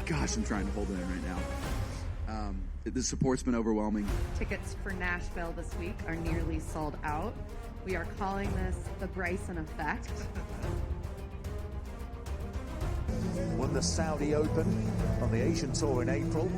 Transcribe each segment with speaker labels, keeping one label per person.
Speaker 1: Gosh, I'm trying to hold it in right now. The support's been overwhelming.
Speaker 2: Tickets for Nashville this week are nearly sold out. We are calling this the Bryson effect.
Speaker 3: Won the Saudi Open on the Asian Tour in April,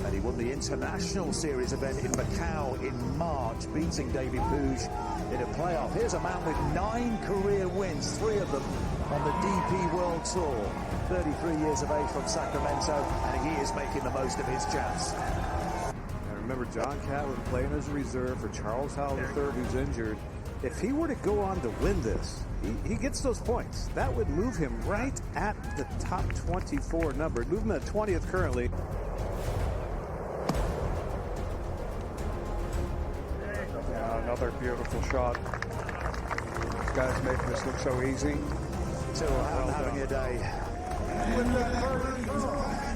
Speaker 3: and he won the International Series event in Macau in March, beating David Puig in a playoff. Here's a man with 9 career wins, 3 of them on the DP World Tour. 33 years of age from Sacramento, and he is making the most of his chance.
Speaker 4: I remember John Catlin playing as a reserve for Charles Howell III, who's injured. If he were to go on to win this, he gets those points. That would move him right at the top 24 number. Move him at 20th currently.
Speaker 5: Yeah, another beautiful shot. These guys make this look so easy.
Speaker 3: So having a day.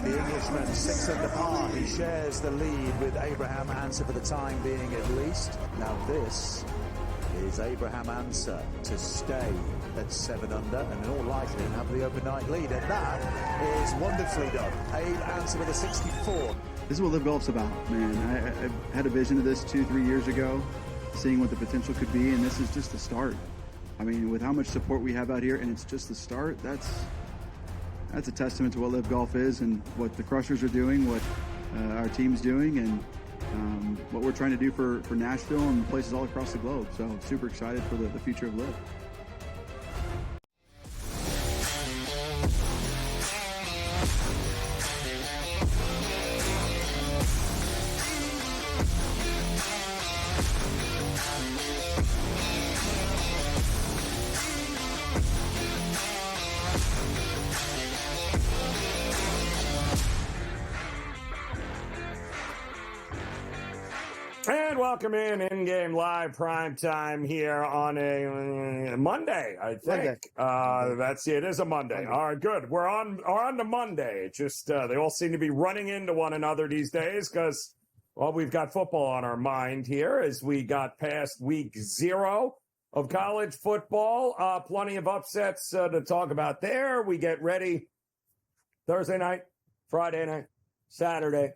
Speaker 3: The Englishman 6 under par. He shares the lead with Abraham Answer for the time being at least. Now this is Abraham Answer to stay at 7 under and in all likelihood have the overnight lead. And that is wonderfully done. Abe Answer with a 64.
Speaker 1: This is what Live Golf's about, man. I had a vision of this 2-3 years ago, seeing what the potential could be, and this is just the start. I mean, with how much support we have out here, and it's just the start, that's a testament to what Live Golf is and what the Crushers are doing, what our team's doing, and what we're trying to do for Nashville and places all across the globe. So super excited for the future of Live.
Speaker 6: And welcome in-game live prime time here on a Monday, I think. That's it. It is a Monday. All right, good. We're on to Monday. It's just they all seem to be running into one another these days because, well, we've got football on our mind here as we got past week 0 of college football. Plenty of upsets to talk about there. We get ready Thursday night, Friday night, Saturday.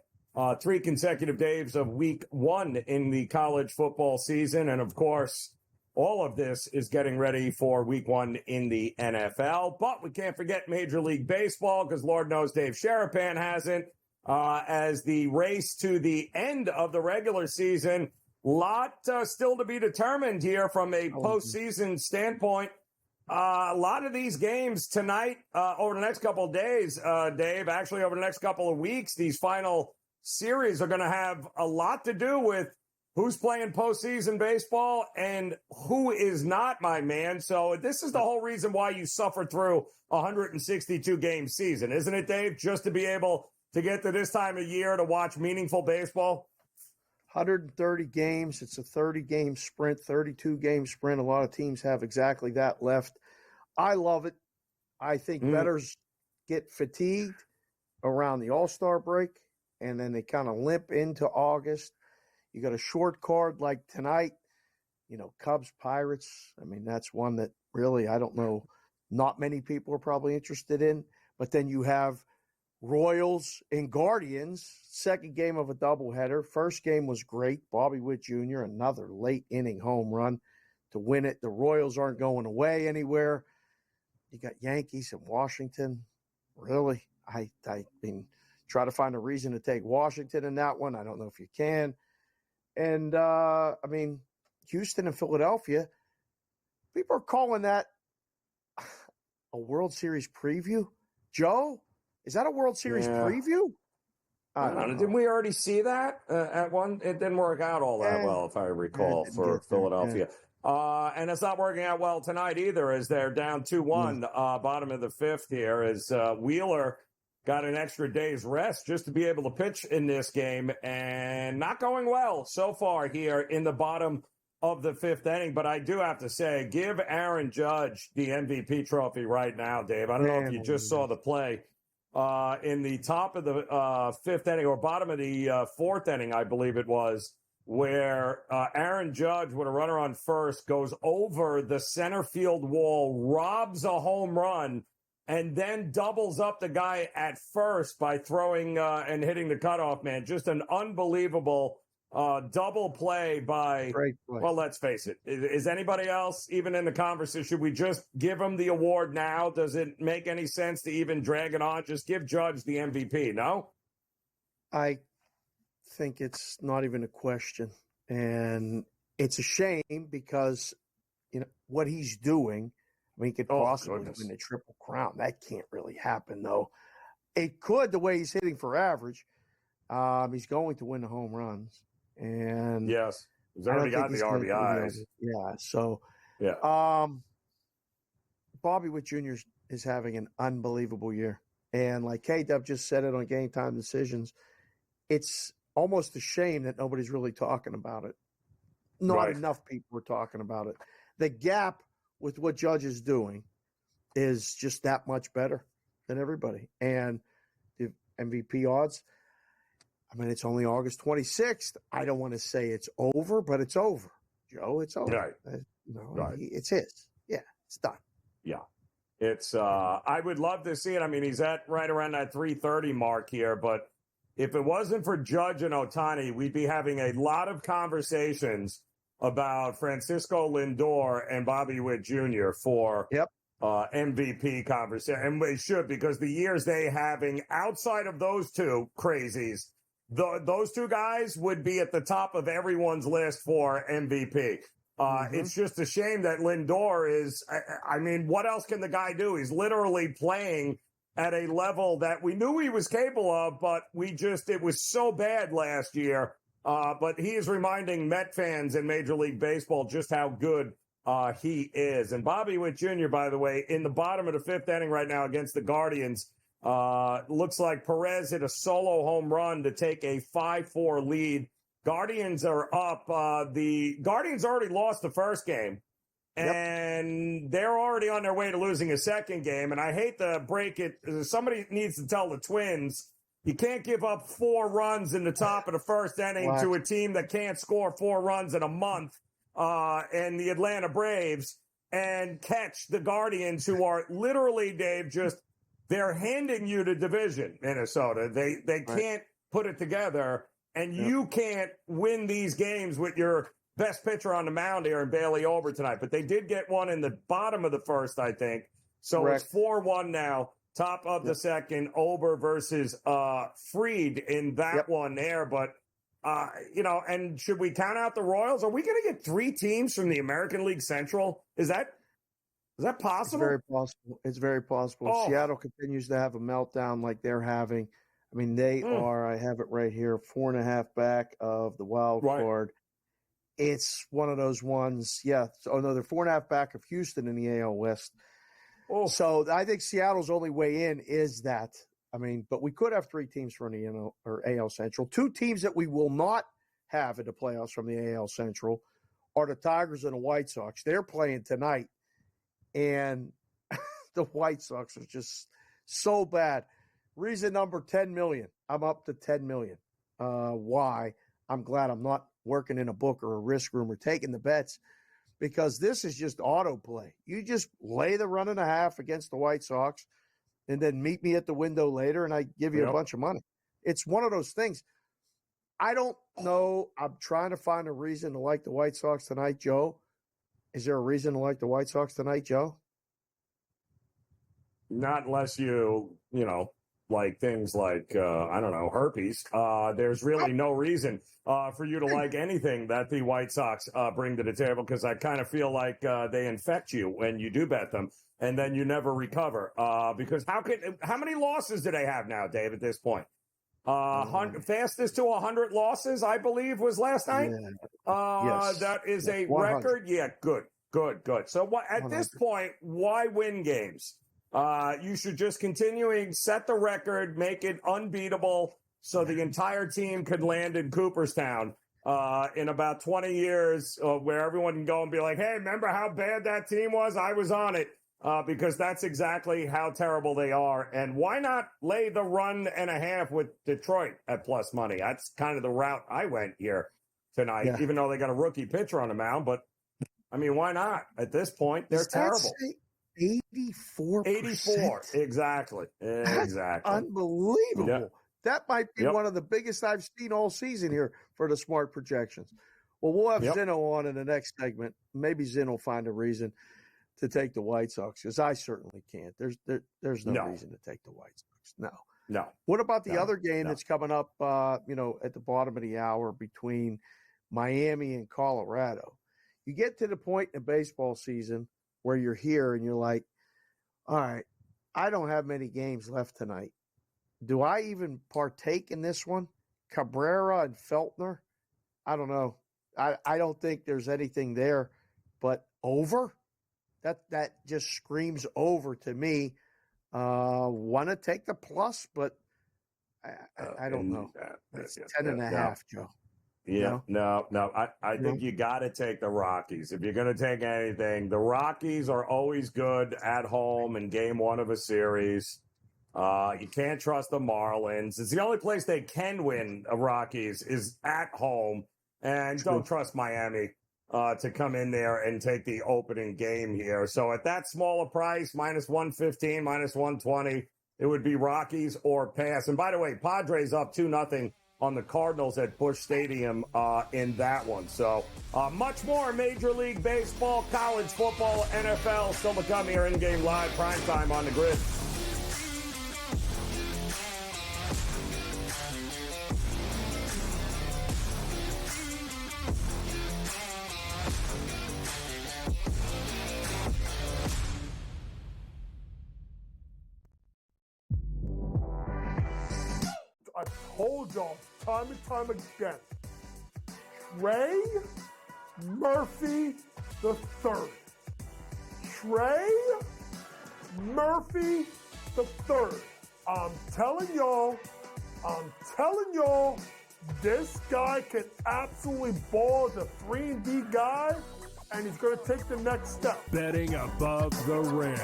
Speaker 6: 3 consecutive days of week 1 in the college football season. And, of course, all of this is getting ready for week 1 in the NFL. But we can't forget Major League Baseball because Lord knows Dave Sharapan hasn't. As the race to the end of the regular season, lot still to be determined here from a postseason standpoint. A lot of these games tonight, over the next couple of days, Dave, actually over the next couple of weeks, these final series are going to have a lot to do with who's playing postseason baseball and who is not, my man. So this is the whole reason why you suffer through a 162-game season, isn't it, Dave? Just to be able to get to this time of year to watch meaningful baseball?
Speaker 7: 130 games. It's a 30-game sprint, 32-game sprint. A lot of teams have exactly that left. I love it. I think bettors get fatigued around the All-Star break, and then they kind of limp into August. You got a short card like tonight, Cubs, Pirates. I mean, that's one that really, I don't know, not many people are probably interested in. But then you have Royals and Guardians, second game of a doubleheader. First game was great. Bobby Witt Jr., another late inning home run to win it. The Royals aren't going away anywhere. You got Yankees and Washington. Really? I mean, try to find a reason to take Washington in that one. I don't know if you can. And, I mean, Houston and Philadelphia, people are calling that a World Series preview. Joe, is that a World Series preview?
Speaker 6: Didn't we already see that at one? It didn't work out all that well, if I recall, for Philadelphia. And it's not working out well tonight either, as they're down 2-1, bottom of the 5th here, as Wheeler got an extra day's rest just to be able to pitch in this game, and not going well so far here in the bottom of the 5th inning. But I do have to say, give Aaron Judge the MVP trophy right now, Dave. I don't know if you just saw the play in the top of the 5th inning or bottom of the 4th inning, I believe it was, where Aaron Judge, with a runner on first, goes over the center field wall, robs a home run, and then doubles up the guy at first by throwing and hitting the cutoff man. Just an unbelievable double play by,
Speaker 7: Great play.
Speaker 6: well, let's face it. Is anybody else even in the conversation? Should we just give him the award now? Does it make any sense to even drag it on? Just give Judge the MVP, no?
Speaker 7: I think it's not even a question. And it's a shame because, what he's doing, he could possibly win the Triple Crown. That can't really happen, though. It could, the way he's hitting for average. He's going to win the home runs. And
Speaker 6: yes, he's already got the RBIs.
Speaker 7: Yeah, so Bobby Witt Jr. is having an unbelievable year. And like K-Dub just said it on Game Time Decisions, it's almost a shame that nobody's really talking about it. Not enough people are talking about it. The gap with what Judge is doing is just that much better than everybody. And the MVP odds, it's only August 26th. I don't want to say it's over, but it's over. Joe, it's over.
Speaker 6: Right.
Speaker 7: It's his. Yeah, it's done.
Speaker 6: Yeah. It's I would love to see it. He's at right around that 330 mark here, but if it wasn't for Judge and Ohtani, we'd be having a lot of conversations about Francisco Lindor and Bobby Witt Jr. for MVP conversation. And we should, because the years they having outside of those two crazies, those two guys would be at the top of everyone's list for MVP. It's just a shame that Lindor is, what else can the guy do? He's literally playing at a level that we knew he was capable of, but it was so bad last year. But he is reminding Met fans in Major League Baseball just how good he is. And Bobby Witt Jr., by the way, in the bottom of the fifth inning right now against the Guardians, looks like Perez hit a solo home run to take a 5-4 lead. Guardians are up. The Guardians already lost the first game, and they're already on their way to losing a second game. And I hate to break it. Somebody needs to tell the Twins, you can't give up 4 runs in the top of the first inning to a team that can't score 4 runs in a month, and the Atlanta Braves, and catch the Guardians, who are literally, Dave, they're handing you the division, Minnesota. They can't put it together, and you can't win these games with your best pitcher on the mound here in Bailey Ober tonight. But they did get one in the bottom of the first, I think. So it's 4-1 now. Top of the second, Ober versus Fried in that one there. But, and should we count out the Royals? Are we going to get 3 teams from the American League Central? Is that possible?
Speaker 7: It's very possible. It's very possible. If Seattle continues to have a meltdown like they're having, they are, I have it right here, 4.5 back of the wild card. It's one of those ones, they're 4.5 back of Houston in the AL West. So I think Seattle's only way in is that. But we could have 3 teams from the AL Central. 2 teams that we will not have in the playoffs from the AL Central are the Tigers and the White Sox. They're playing tonight, and the White Sox are just so bad. Reason number 10 million. I'm up to 10 million. Why? I'm glad I'm not working in a book or a risk room or taking the bets, because this is just autoplay. You just lay the 1.5 against the White Sox and then meet me at the window later and I give you a bunch of money. It's one of those things. I don't know. I'm trying to find a reason to like the White Sox tonight, Joe. Is there a reason to like the White Sox tonight, Joe?
Speaker 6: Not unless you like things like, herpes. There's really no reason for you to like anything that the White Sox bring to the table, because I kind of feel like they infect you when you do bet them, and then you never recover. Because how many losses do they have now, Dave, at this point? Fastest to 100 losses, I believe, was last night. Yes. That is a 100. Record. Yeah, good. So at 100. This point, why win games? You should just continuing set the record, make it unbeatable, so the entire team could land in Cooperstown in about 20 years, where everyone can go and be like, hey, remember how bad that team was? I was on it, because that's exactly how terrible they are. And why not lay the 1.5 with Detroit at plus money? That's kind of the route I went here tonight, even though they got a rookie pitcher on the mound. But, why not? At this point, they're terrible.
Speaker 7: 84%.
Speaker 6: 84. Exactly.
Speaker 7: That's unbelievable.
Speaker 6: Yep.
Speaker 7: That might be
Speaker 6: Yep.
Speaker 7: one of the biggest I've seen all season here for the smart projections. Well, we'll have Zeno on in the next segment. Maybe Zeno will find a reason to take the White Sox, because I certainly can't. There's no reason to take the White Sox. No. What about the other game that's coming up, at the bottom of the hour between Miami and Colorado? You get to the point in the baseball season where you're here and you're like, all right, I don't have many games left tonight. Do I even partake in this one? Cabrera and Feltner? I don't know. I don't think there's anything there, but over? That just screams over to me. Want to take the plus, but I don't know. It's 10.5, Joe.
Speaker 6: Yeah, no. I think you got to take the Rockies. If you're going to take anything, the Rockies are always good at home in game one of a series. You can't trust the Marlins. It's the only place they can win, Rockies, is at home. And don't trust Miami to come in there and take the opening game here. So at that smaller price, minus 115, minus 120, it would be Rockies or pass. And by the way, Padres up 2-0 on the Cardinals at Busch Stadium in that one. So much more Major League Baseball, college football, NFL still to come here in Game Live, primetime on the Grid.
Speaker 8: I've told y'all time and time again, Trey Murphy the third. Trey Murphy the third. I'm telling y'all, this guy can absolutely ball as a 3-and-D guy, and he's going to take the next step.
Speaker 9: Betting above the rim,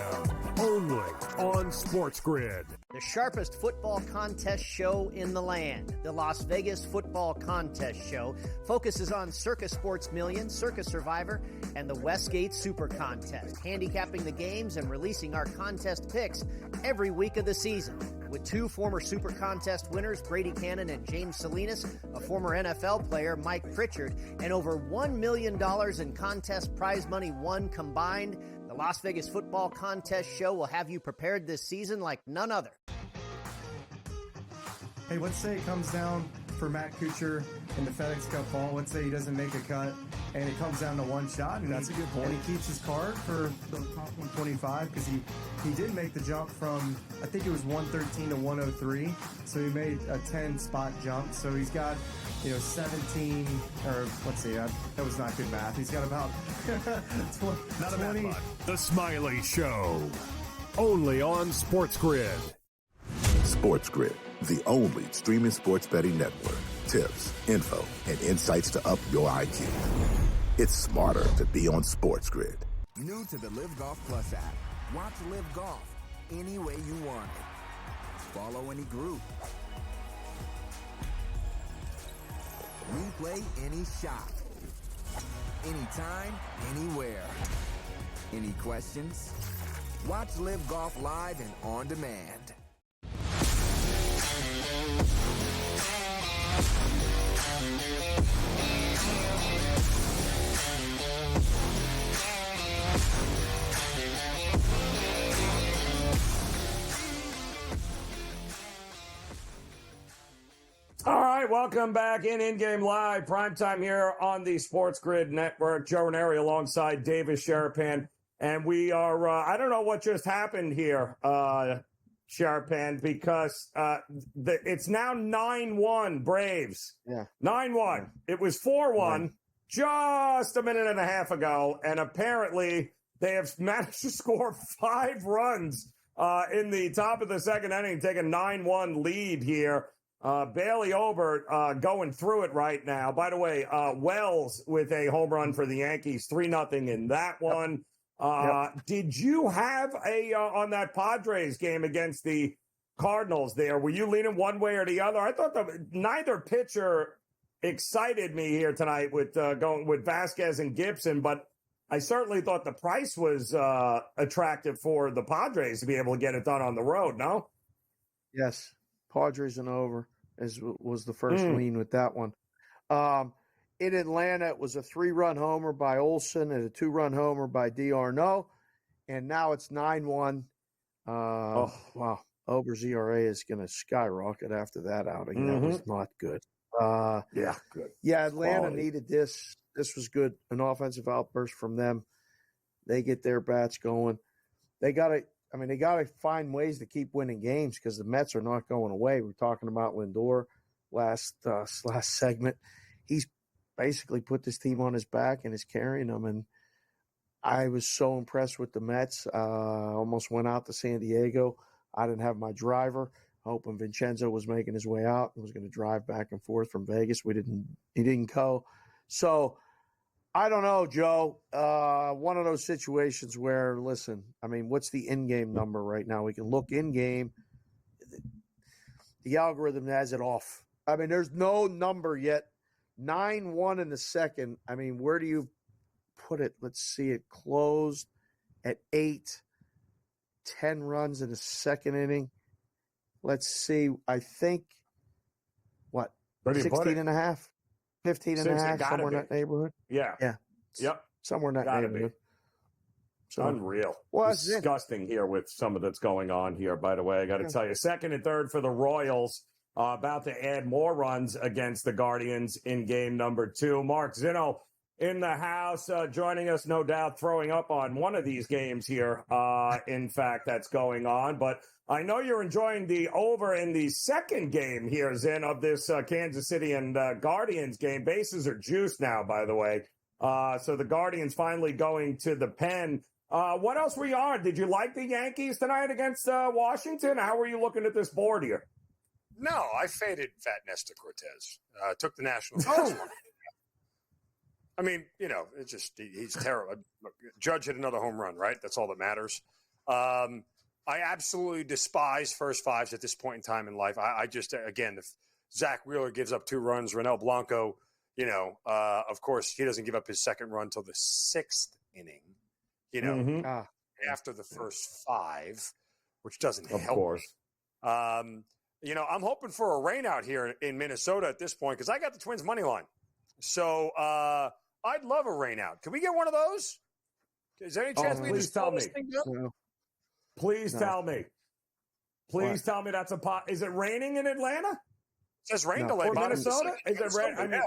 Speaker 9: only on SportsGrid.
Speaker 10: The sharpest football contest show in the land, the Las Vegas Football Contest Show, focuses on Circus Sports Million, Circus Survivor, and the Westgate Super Contest, handicapping the games and releasing our contest picks every week of the season. With two former Super Contest winners, Brady Cannon and James Salinas, a former NFL player, Mike Pritchard, and over $1 million in contest prize money won combined, the Las Vegas Football Contest Show will have you prepared this season like none other.
Speaker 11: Hey, let's say it comes down for Matt Kuchar in the FedEx Cup ball. Let's say he doesn't make a cut, and it comes down to one shot. And
Speaker 9: that's a good point.
Speaker 11: And he keeps his card for the top 125 because he did make the jump from, I think it was 113 to 103. So he made a 10-spot jump. So he's got, 17, or let's see, that was not good math. He's got about 20.
Speaker 9: The Smiley Show, only on SportsGrid.
Speaker 12: SportsGrid, the only streaming sports betting network. Tips, info, and insights to up your IQ. It's smarter to be on SportsGrid.
Speaker 13: New to the Live Golf Plus app. Watch Live Golf any way you want it. Follow any group. Replay any shot. Anytime, anywhere. Any questions? Watch Live Golf live and on demand.
Speaker 6: All right, welcome back in-game live, primetime here on the SportsGrid Network. Joe Raineri alongside Davis Sharapan. And we are, I don't know what just happened here, Sharapan, because it's now 9-1 Braves.
Speaker 7: Yeah.
Speaker 6: 9-1. It was 4-1 just a minute and a half ago, and apparently they have managed to score 5 runs in the top of the second inning, take a 9-1 lead here. Bailey Obert going through it right now. By the way, Wells with a home run for the Yankees, 3-0 in that one. Did you have on that Padres game against the Cardinals there, were you leaning one way or the other? I thought neither pitcher excited me here tonight with going with Vasquez and Gibson, but I certainly thought the price was attractive for the Padres to be able to get it done on the road, no?
Speaker 7: Yes. Padres and over was the first lean with that one. In Atlanta, it was a 3-run homer by Olson and a 2-run homer by d'Arnaud, and now it's 9-1. Wow. Ober's ERA is going to skyrocket after that outing. That was not good.
Speaker 6: Yeah, good.
Speaker 7: Yeah, Atlanta
Speaker 6: Quality.
Speaker 7: needed this. This was good. An offensive outburst from them. They get their bats going. They got to find ways to keep winning games because the Mets are not going away. We're talking about Lindor last segment. He's basically put this team on his back and is carrying them. And I was so impressed with the Mets. Almost went out to San Diego. I didn't have my driver, hoping Vincenzo was making his way out and was going to drive back and forth from Vegas. He didn't go. So I don't know, Joe. One of those situations where, listen, I mean, what's the in-game number right now? We can look in-game. The algorithm has it off. I mean, there's no number yet. 9-1 in the second. I mean, where do you put it? Let's see. It closed at 8. 10 runs in the second inning. Let's see. I think, 16 and a half? 15 and a half, somewhere in that neighborhood?
Speaker 6: Yeah.
Speaker 7: Yeah.
Speaker 6: Yep.
Speaker 7: Somewhere in that neighborhood.
Speaker 6: So, unreal.
Speaker 7: Well,
Speaker 6: disgusting here with some of that's going on here, by the way. I got to tell you, second and third for the Royals. About to add more runs against the Guardians in game number 2. Mark Zinno in the house, joining us, no doubt, throwing up on one of these games here. In fact, that's going on. But I know you're enjoying the over in the second game here, Zin, of this Kansas City and Guardians game. Bases are juiced now, by the way. So the Guardians finally going to the pen. What else were you on? Did you like the Yankees tonight against Washington? How were you looking at this board here?
Speaker 14: No, I faded Fat Nesta Cortez. Took the Nationals. I mean, it's just he's terrible. Judge hit another home run, right? That's all that matters. I absolutely despise first fives at this point in time in life. I just, again, if Zach Wheeler gives up 2 runs, Ronel Blanco, of course, he doesn't give up his second run till the 6th inning, after the first 5, which doesn't help. Of course. I'm hoping for a rain out here in Minnesota at this point because I got the Twins money line. So I'd love a rain out. Can we get one of those? Is there any chance we just tell this thing down?
Speaker 6: Please tell me. Please tell me that's a pot. Is it raining in Atlanta?
Speaker 14: It says rain delay.
Speaker 6: Or Minnesota? Is it rain? I mean,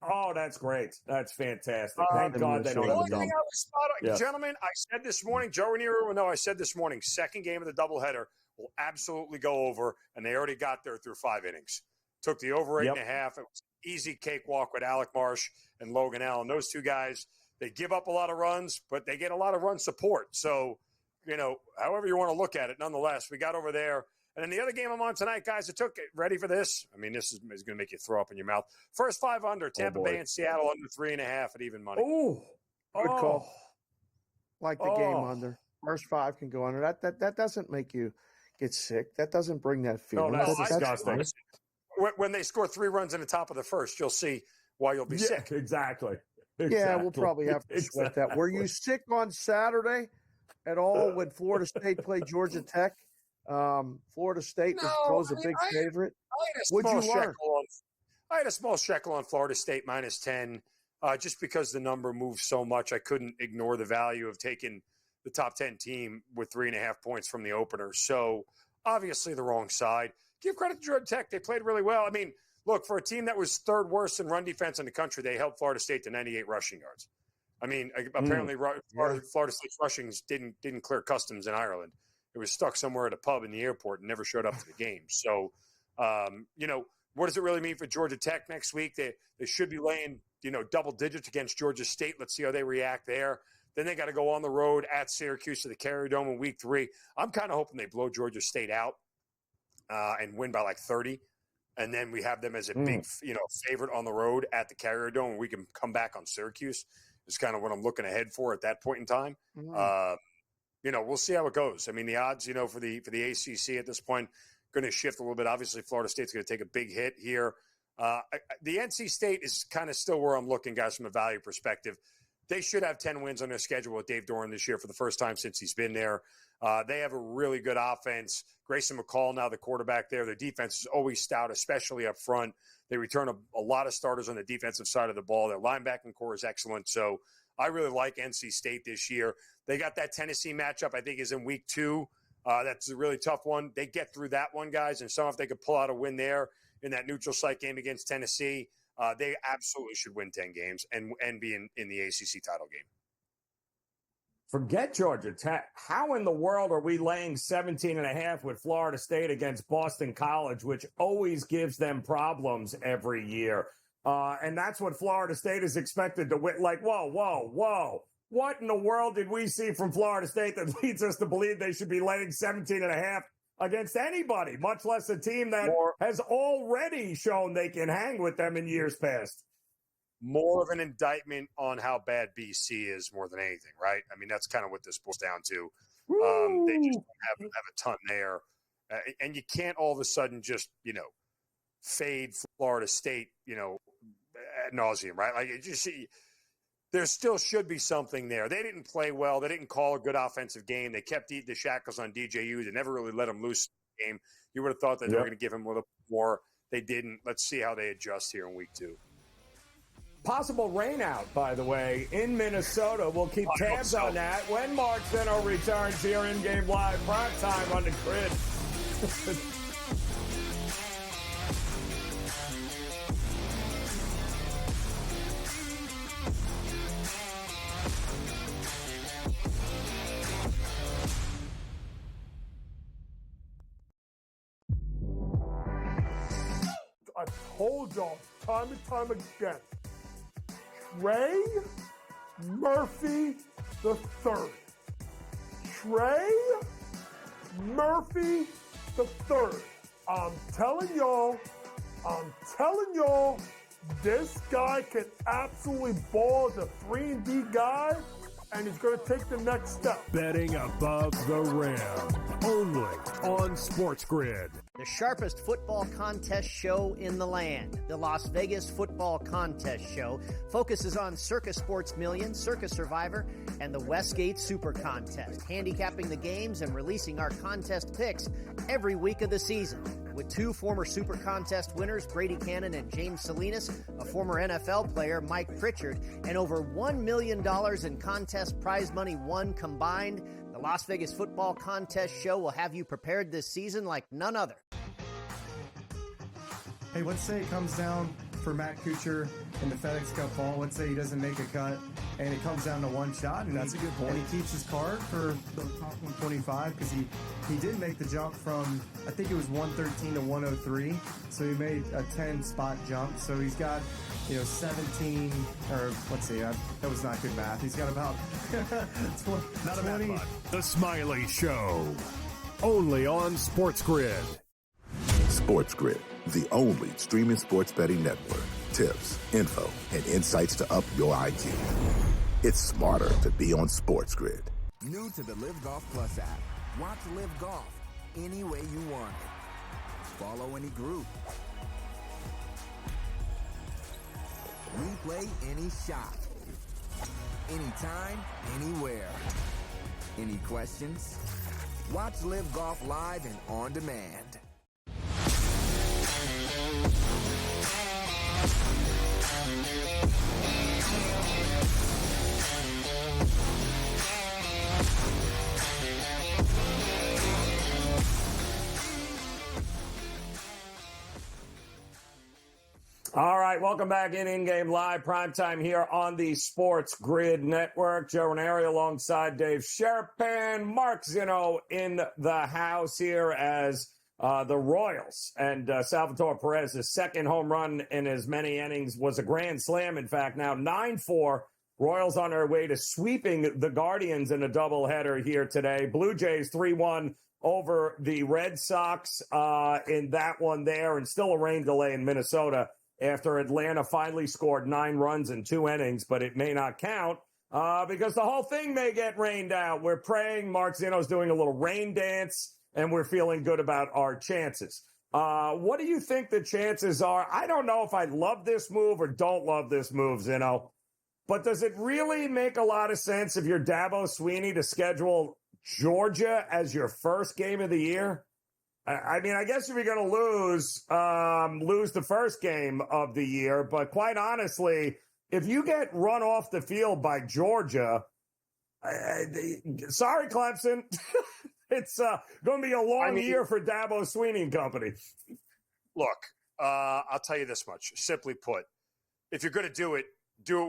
Speaker 6: oh, that's great. That's fantastic. Thank God they don't have a dump.
Speaker 14: Gentlemen, I said this morning, Joe Raineri will know I said this morning, second game of the doubleheader will absolutely go over, and they already got there through 5 innings. Took the over 8.5. It was an easy cakewalk with Alec Marsh and Logan Allen. Those 2 guys, they give up a lot of runs, but they get a lot of run support. So, however you want to look at it, nonetheless, we got over there. And then the other game I'm on tonight, guys, ready for this? I mean, this is going to make you throw up in your mouth. First 5 under, Tampa Bay and Seattle under 3.5 at even money.
Speaker 7: Good call. Like the game under. First 5 can go under. That doesn't make you get sick. That doesn't bring that feeling.
Speaker 6: No, that's disgusting.
Speaker 14: When they score 3 runs in the top of the first, you'll see why you'll be sick.
Speaker 6: Exactly.
Speaker 7: Yeah, we'll probably have to sweat that. Were you sick on Saturday at all when Florida State played Georgia Tech? Florida State was a big favorite.
Speaker 14: I had a small shekel on Florida State -10, just because the number moved so much. I couldn't ignore the value of taking the top 10 team with 3.5 points from the opener. So obviously the wrong side. Give credit to Georgia Tech. They played really well. I mean, look, for a team that was 3rd worst in run defense in the country, they held Florida State to 98 rushing yards. I mean, apparently Florida State's rushings didn't clear customs in Ireland. It was stuck somewhere at a pub in the airport and never showed up to the game. So, what does it really mean for Georgia Tech next week? They should be laying, double digits against Georgia State. Let's see how they react there. Then they got to go on the road at Syracuse to the Carrier Dome in week 3. I'm kind of hoping they blow Georgia State out and win by like 30. And then we have them as a big, favorite on the road at the Carrier Dome. And we can come back on Syracuse. It's kind of what I'm looking ahead for at that point in time. We'll see how it goes. I mean, the odds, for the ACC at this point, going to shift a little bit. Obviously, Florida State's going to take a big hit here. The NC State is kind of still where I'm looking, guys, from a value perspective. they should have 10 wins on their schedule with Dave Doran this year for the first time since he's been there. They have a really good offense. Grayson McCall, now the quarterback there. Their defense is always stout, especially up front. They return a lot of starters on the defensive side of the ball. Their linebacking core is excellent. So I really like NC State this year. They got that Tennessee matchup, I think, is in week 2. That's a really tough one. They get through that one, guys, and if they could pull out a win there in that neutral site game against Tennessee, they absolutely should win 10 games and be in the ACC title game.
Speaker 6: Forget Georgia Tech. How in the world are we laying 17.5 with Florida State against Boston College, which always gives them problems every year? And that's what Florida State is expected to win. Like, whoa. What in the world did we see from Florida State that leads us to believe they should be laying 17.5 against anybody, much less a team that has already shown they can hang with them in years past?
Speaker 14: More of an indictment on how bad BC is more than anything, right? I mean, that's kind of what this boils down to. They just don't have a ton there. And you can't all of a sudden just, fade Florida State, ad nauseum, right? Like, there still should be something there. They didn't play well. They didn't call a good offensive game. They kept the shackles on DJU. They never really let him loose in the game. You would have thought that they were going to give him a little more. They didn't. Let's see how they adjust here in week 2.
Speaker 6: Possible rain out, by the way, in Minnesota. We'll keep tabs on that when Mark Zeno returns here in Game Live PrimeTime on the grid.
Speaker 8: I told y'all time and time again. Trey Murphy the third. Trey Murphy the third. I'm telling y'all, this guy can absolutely ball as a 3-and-D guy, and he's going to take the next step.
Speaker 9: Betting above the rim, only on SportsGrid.
Speaker 10: The sharpest football contest show in the land, the Las Vegas Football Contest Show, focuses on Circa Sports Million, Circa Survivor, and the Westgate Super Contest, handicapping the games and releasing our contest picks every week of the season. With 2 former Super Contest winners, Brady Cannon and James Salinas, a former NFL player, Mike Pritchard, and over $1 million in contest prize money won combined, the Las Vegas Football Contest Show will have you prepared this season like none other.
Speaker 11: Hey, let's say it comes down for Matt Kuchar in the FedEx Cup fall. Let's say he doesn't make a cut, and it comes down to one shot. And
Speaker 9: that's a good point.
Speaker 11: And he keeps his card for the top 125 because he did make the jump from, I think it was 113 to 103. So he made a 10-spot jump. So he's got, 17, or let's see, that was not good math. He's got about 20.
Speaker 9: The Smiley Show, only on SportsGrid.
Speaker 12: SportsGrid, the only streaming sports betting network. Tips, info, and insights to up your IQ. It's smarter to be on SportsGrid.
Speaker 13: New to the Live Golf Plus app. Watch Live Golf any way you want it. Follow any group. Replay any shot. Anytime, anywhere. Any questions? Watch Live Golf live and on demand.
Speaker 6: All right, welcome back in-game live primetime here on the Sports Grid Network. Joe Raineri alongside Dave Sharapan, Mark Zeno in the house here as the Royals and Salvatore Perez's second home run in as many innings was a grand slam. In fact, now 9-4. Royals on their way to sweeping the Guardians in a doubleheader here today. Blue Jays 3-1 over the Red Sox in that one there, and still a rain delay in Minnesota after Atlanta finally scored 9 runs in 2 innings, but it may not count because the whole thing may get rained out. We're praying. Mark Zeno's doing a little rain dance, and we're feeling good about our chances. What do you think the chances are? I don't know if I love this move or don't love this move, Zeno. But does it really make a lot of sense if you're Dabo Swinney to schedule Georgia as your first game of the year? I mean, I guess if you're going to lose the first game of the year. But quite honestly, if you get run off the field by Georgia, sorry, Clemson. It's going to be a long year for Dabo Swinney and company.
Speaker 14: Look, I'll tell you this much. Simply put, if you're going to do it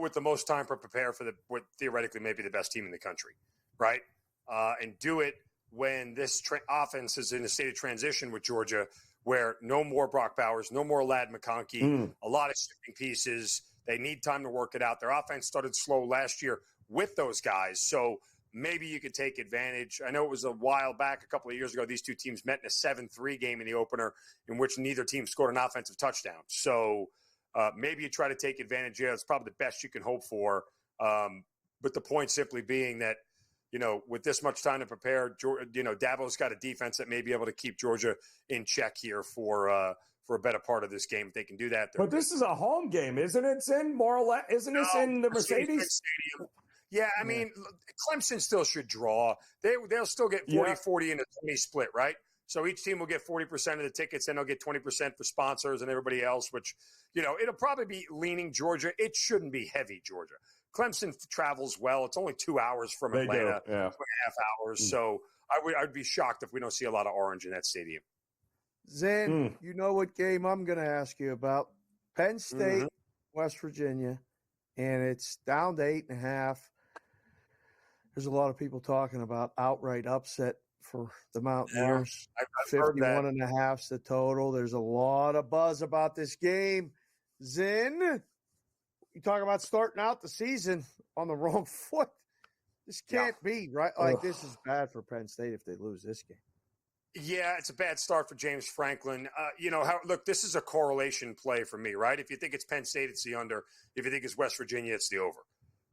Speaker 14: with the most time to prepare for what theoretically may be the best team in the country, right? And do it when this offense is in a state of transition with Georgia, where no more Brock Bowers, no more Ladd McConkey, a lot of shifting pieces. They need time to work it out. Their offense started slow last year with those guys, so maybe you could take advantage. I know it was a while back, a couple of years ago, these two teams met in a 7-3 game in the opener in which neither team scored an offensive touchdown. So maybe you try to take advantage. Yeah, it's probably the best you can hope for. But the point simply being that, with this much time to prepare, Dabo's got a defense that may be able to keep Georgia in check here for a better part of this game. If they can do that.
Speaker 6: But this is a home game, isn't it, Zin? More or less, isn't this in the Mercedes
Speaker 14: Stadium? Yeah, I mean, Clemson still should draw. They'll still get 40-40 in a 20 split, right? So each team will get 40% of the tickets, and they'll get 20% for sponsors and everybody else, which, it'll probably be leaning Georgia. It shouldn't be heavy Georgia. Clemson travels well. It's only 2 hours from Atlanta, 2.5 hours. So I'd be shocked if we don't see a lot of orange in that stadium.
Speaker 7: Zen, you know what game I'm going to ask you about? Penn State, West Virginia, and it's down to 8.5. There's a lot of people talking about outright upset for the Mountaineers.
Speaker 14: I've heard that.
Speaker 7: 51.5's the total. There's a lot of buzz about this game. Zen, you talk about starting out the season on the wrong foot. This can't be, right? Like, this is bad for Penn State if they lose this game.
Speaker 14: Yeah, it's a bad start for James Franklin. Look, this is a correlation play for me, right? If you think it's Penn State, it's the under. If you think it's West Virginia, it's the over.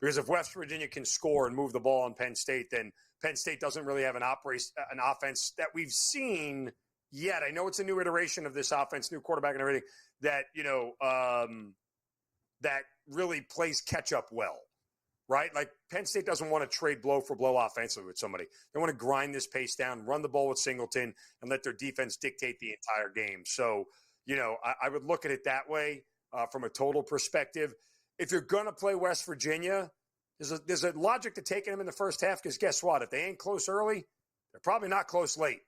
Speaker 14: Because if West Virginia can score and move the ball on Penn State, then Penn State doesn't really have an offense that we've seen yet. I know it's a new iteration of this offense, new quarterback and everything, that, that really plays catch up well, right? Like Penn State doesn't want to trade blow for blow offensively with somebody. They want to grind this pace down, run the ball with Singleton, and let their defense dictate the entire game. So, I would look at it that way from a total perspective. If you're going to play West Virginia, there's a logic to taking them in the first half because guess what? If they ain't close early, they're probably not close late,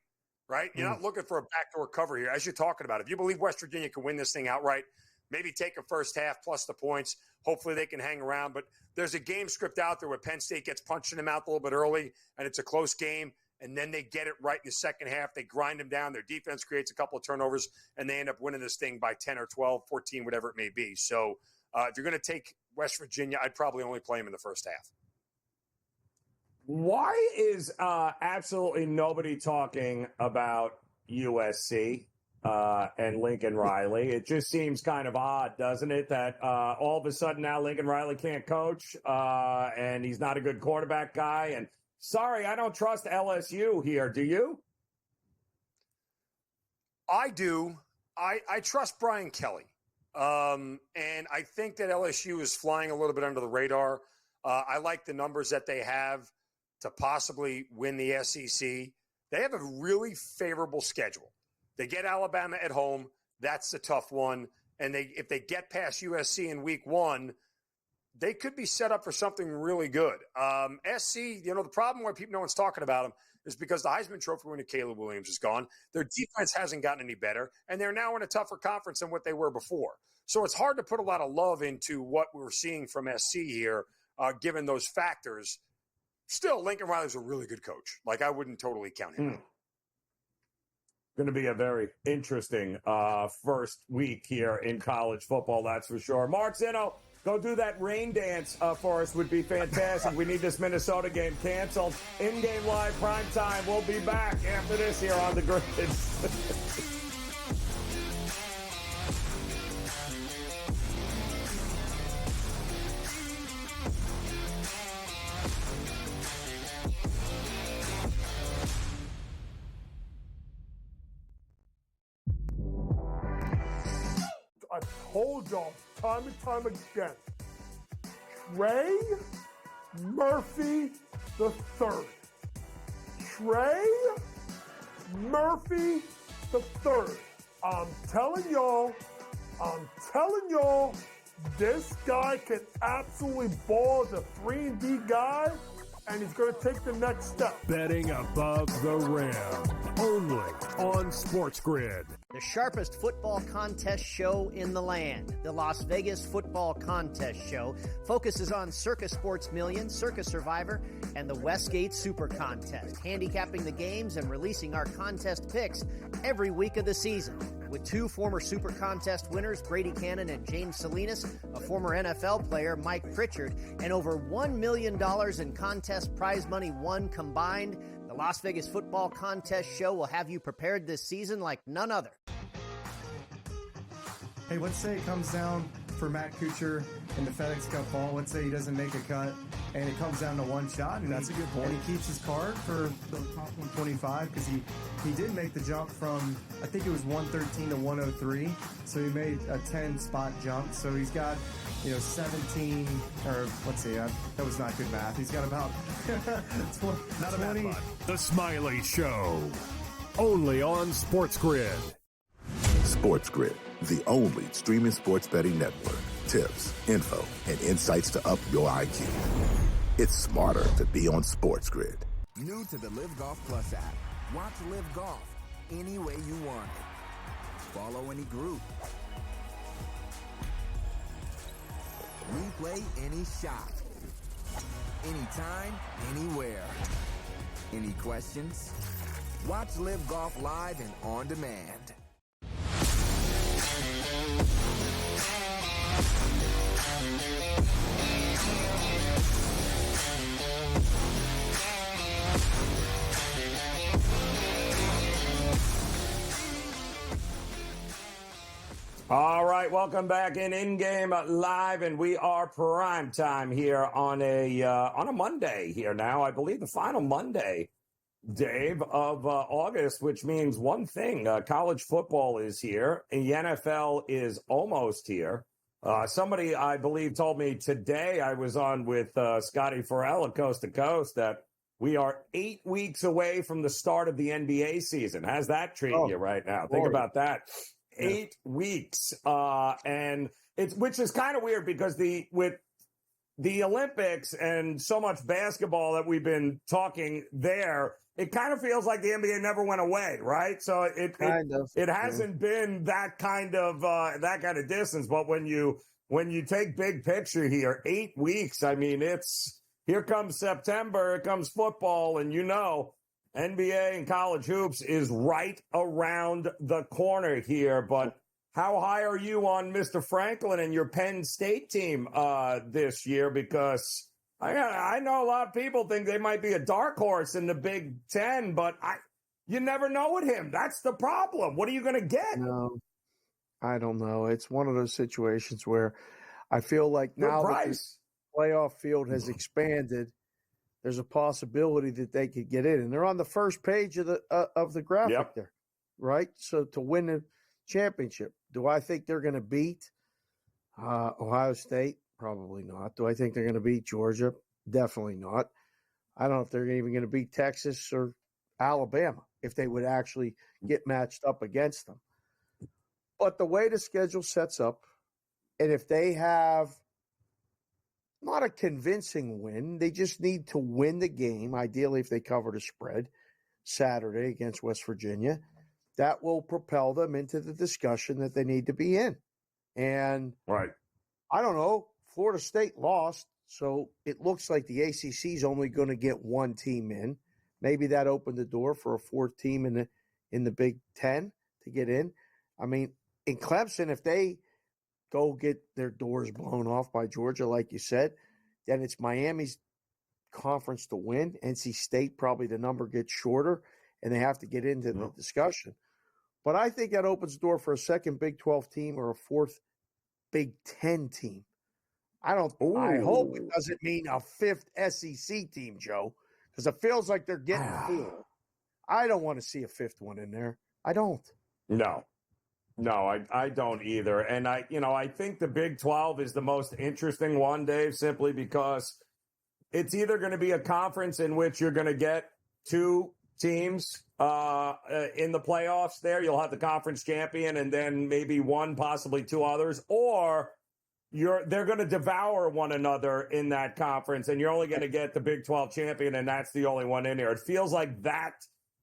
Speaker 14: right? You're not looking for a backdoor cover here. As you're talking about, if you believe West Virginia can win this thing outright, maybe take a first half plus the points. Hopefully they can hang around. But there's a game script out there where Penn State gets punched in the mouth a little bit early, and it's a close game, and then they get it right in the second half. They grind them down. Their defense creates a couple of turnovers, and they end up winning this thing by 10 or 12, 14, whatever it may be. So if you're going to take West Virginia, I'd probably only play them in the first half.
Speaker 6: Why is absolutely nobody talking about USC and Lincoln Riley? It just seems kind of odd, doesn't it, that all of a sudden now Lincoln Riley can't coach and he's not a good quarterback guy. And sorry, I don't trust LSU here. Do you?
Speaker 14: I do. I trust Brian Kelly. And I think that LSU is flying a little bit under the radar. I like the numbers that they have to possibly win the SEC. They have a really favorable schedule. They get Alabama at home. That's a tough one. And if they get past USC in week 1, they could be set up for something really good. SC, the problem where no one's talking about them is because the Heisman Trophy winner Caleb Williams is gone. Their defense hasn't gotten any better, and they're now in a tougher conference than what they were before. So it's hard to put a lot of love into what we're seeing from SC here, given those factors. Still, Lincoln Riley's a really good coach. Like, I wouldn't totally count him out.
Speaker 6: Going to be a very interesting first week here in college football, that's for sure. Mark Zinno, go do that rain dance for us would be fantastic. We need this Minnesota game canceled. InGame Live Prime Time. We'll be back after this here on the Grid.
Speaker 8: I told y'all time and time again, Trey Murphy the third. Trey Murphy the third. I'm telling y'all, this guy can absolutely ball as a 3-and-D guy, and he's going to take the next step.
Speaker 9: Betting above the rim. Only on SportsGrid.
Speaker 10: The sharpest football contest show in the land, the Las Vegas Football Contest Show, focuses on Circus Sports Million, Circus Survivor, and the Westgate Super Contest, handicapping the games and releasing our contest picks every week of the season. With two former Super Contest winners, Brady Cannon and James Salinas, a former NFL player, Mike Pritchard, and over $1 million in contest prize money won combined, the Las Vegas Football Contest Show will have you prepared this season like none other.
Speaker 11: Hey, let's say it comes down for Matt Kuchar in the FedEx Cup ball. Let's say he doesn't make a cut, and it comes down to one shot. And
Speaker 9: that's a good point.
Speaker 11: And he keeps his card for the top 125 because he did make the jump from, I think it was 113 to 103. So he made a 10-spot jump. So he's got, 17, or let's see, that was not good math. He's got about 20.
Speaker 9: Not a bad spot. The Smiley Show. Only on SportsGrid.
Speaker 12: SportsGrid, the only streaming sports betting network. Tips, info, and insights to up your IQ. It's smarter to be on SportsGrid.
Speaker 13: New to the Live Golf Plus app. Watch Live Golf any way you want it. Follow any group. Replay any shot. Anytime, anywhere. Any questions? Watch Live Golf live and on demand.
Speaker 6: All right, welcome back InGame Live, and we are prime time here on a Monday here now. I believe the final Monday, Dave, of August, which means one thing: college football is here, and the NFL is almost here. Somebody, I believe, told me today I was on with Scotty Farrell at Coast to Coast that we are 8 weeks away from the start of the NBA season. How's that treating you right now? Think about that. 8 weeks, and which is kind of weird because with the Olympics and so much basketball that we've been talking there, it kind of feels like the NBA never went away, right? So it hasn't been that kind of distance. But when you take big picture here, 8 weeks, I mean, here comes September, here comes football, and NBA and college hoops is right around the corner here. But how high are you on Mr. Franklin and your Penn State team this year? Because I know a lot of people think they might be a dark horse in the Big Ten, but you never know with him. That's the problem. What are you going to get?
Speaker 7: No, I don't know. It's one of those situations where I feel like now that the playoff field has expanded, there's a possibility that they could get in, and they're on the first page of the graphic there, right? So to win the championship, do I think they're going to beat Ohio State? Probably not. Do I think they're going to beat Georgia? Definitely not. I don't know if they're even going to beat Texas or Alabama if they would actually get matched up against them. But the way the schedule sets up, and if they have not a convincing win, they just need to win the game, ideally if they cover the spread Saturday against West Virginia, that will propel them into the discussion that they need to be in. And I don't know, Florida State lost, so it looks like the ACC is only going to get one team in. Maybe that opened the door for a fourth team in the Big Ten to get in. I mean, in Clemson, if they go get their doors blown off by Georgia, like you said, then it's Miami's conference to win. NC State, probably the number gets shorter, and they have to get into the discussion. But I think that opens the door for a second Big 12 team or a fourth Big 10 team. I hope it doesn't mean a fifth SEC team, Joe, because it feels like they're getting four. I don't want to see a fifth one in there. I don't.
Speaker 6: No. No, I don't either. And I think the Big 12 is the most interesting one, Dave, simply because it's either going to be a conference in which you're going to get two teams in the playoffs there. You'll have the conference champion and then maybe one, possibly two others, or they're going to devour one another in that conference, and you're only going to get the Big 12 champion, and that's the only one in there. It feels like that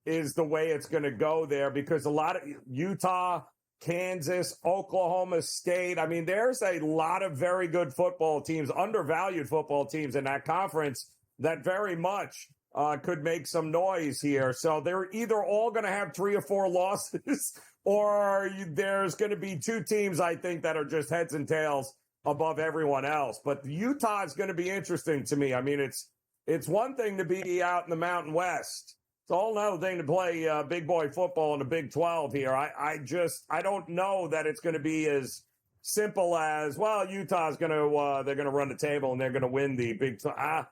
Speaker 6: is the way it's going to go there because a lot of Utah, Kansas, Oklahoma State. I mean, there's a lot of very good football teams, undervalued football teams in that conference that very much could make some noise here. So they're either all going to have 3 or 4 losses or there's going to be 2 teams, I think, that are just heads and tails above everyone else. But Utah is going to be interesting to me. I mean, it's one thing to be out in the Mountain West. It's a whole other thing to play big boy football in the Big 12 here. I don't know that it's going to be as simple as, well, Utah's going to they're going to run the table and they're going to win the Big 12.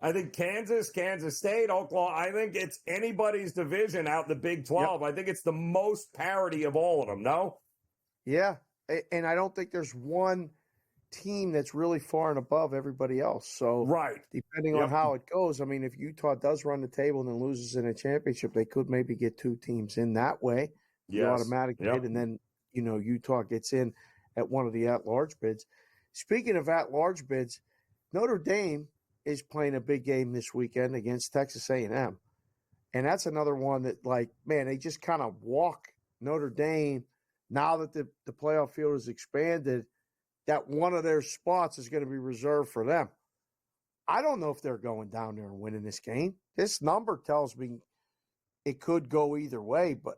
Speaker 6: I think Kansas State, Oklahoma, I think it's anybody's division out in the Big 12. Yep. I think it's the most parity of all of them, no?
Speaker 7: Yeah, and I don't think there's one team that's really far and above everybody else. So depending on how it goes, I mean, if Utah does run the table and then loses in a championship, they could maybe get 2 teams in that way. You automatically bid, and then, Utah gets in at one of the at-large bids. Speaking of at-large bids, Notre Dame is playing a big game this weekend against Texas A&M. And that's another one that, they just kind of walk Notre Dame now that the playoff field is expanded, that one of their spots is going to be reserved for them. I don't know if they're going down there and winning this game. This number tells me it could go either way, but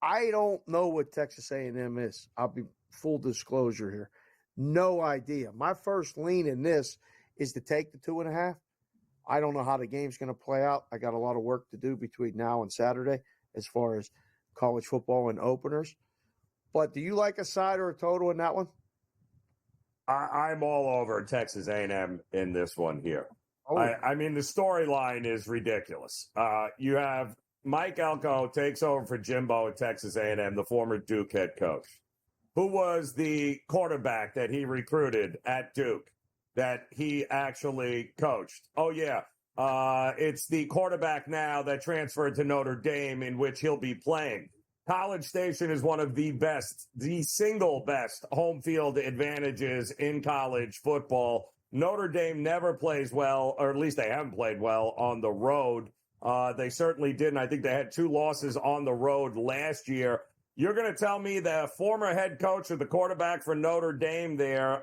Speaker 7: I don't know what Texas A&M is. I'll be full disclosure here. No idea. My first lean in this is to take the 2.5. I don't know how the game's going to play out. I got a lot of work to do between now and Saturday as far as college football and openers. But do you like a side or a total in that one?
Speaker 6: I'm all over Texas A&M in this one here.
Speaker 7: Oh.
Speaker 6: I mean, the storyline is ridiculous. You have Mike Elko takes over for Jimbo at Texas A&M, the former Duke head coach, who was the quarterback that he recruited at Duke, that he actually coached. Oh, yeah. It's the quarterback now that transferred to Notre Dame, in which he'll be playing. College Station is one of the best, the single best home field advantages in college football. Notre Dame never plays well, or at least they haven't played well on the road. They certainly didn't. I think they had 2 losses on the road last year. You're going to tell me the former head coach of the quarterback for Notre Dame there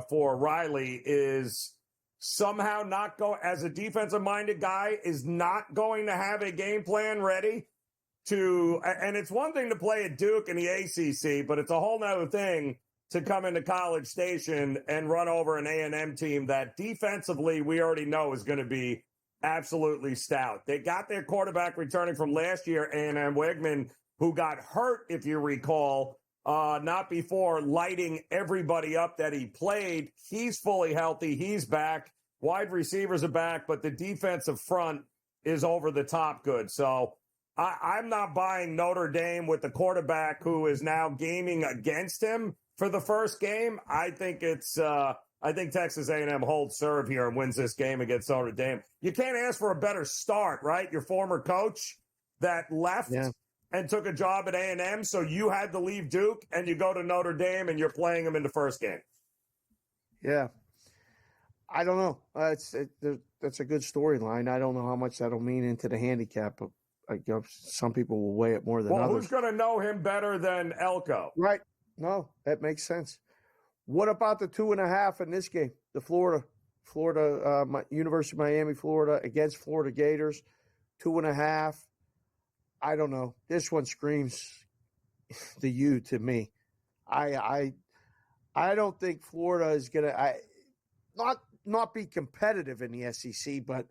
Speaker 6: for Riley is somehow not going, as a defensive-minded guy, is not going to have a game plan ready? And it's one thing to play at Duke in the ACC, but it's a whole nother thing to come into College Station and run over an A&M team that defensively we already know is going to be absolutely stout. They got their quarterback returning from last year, A&M Wegman, who got hurt, if you recall, not before lighting everybody up that he played. He's fully healthy. He's back. Wide receivers are back, but the defensive front is over the top good. So I'm not buying Notre Dame with the quarterback who is now gaming against him for the first game. I think I think Texas A&M holds serve here and wins this game against Notre Dame. You can't ask for a better start, right? Your former coach that left and took a job at A&M, so you had to leave Duke and you go to Notre Dame and you're playing them in the first game.
Speaker 7: Yeah. I don't know. That's a good storyline. I don't know how much that'll mean into the handicap, but some people will weigh it more than others.
Speaker 6: Well, who's going to know him better than Elko?
Speaker 7: Right. No, that makes sense. What about the 2.5 in this game? The Florida, University of Miami, Florida against Florida Gators, 2.5. I don't know. This one screams the U to me. I don't think Florida is going to not be competitive in the SEC, but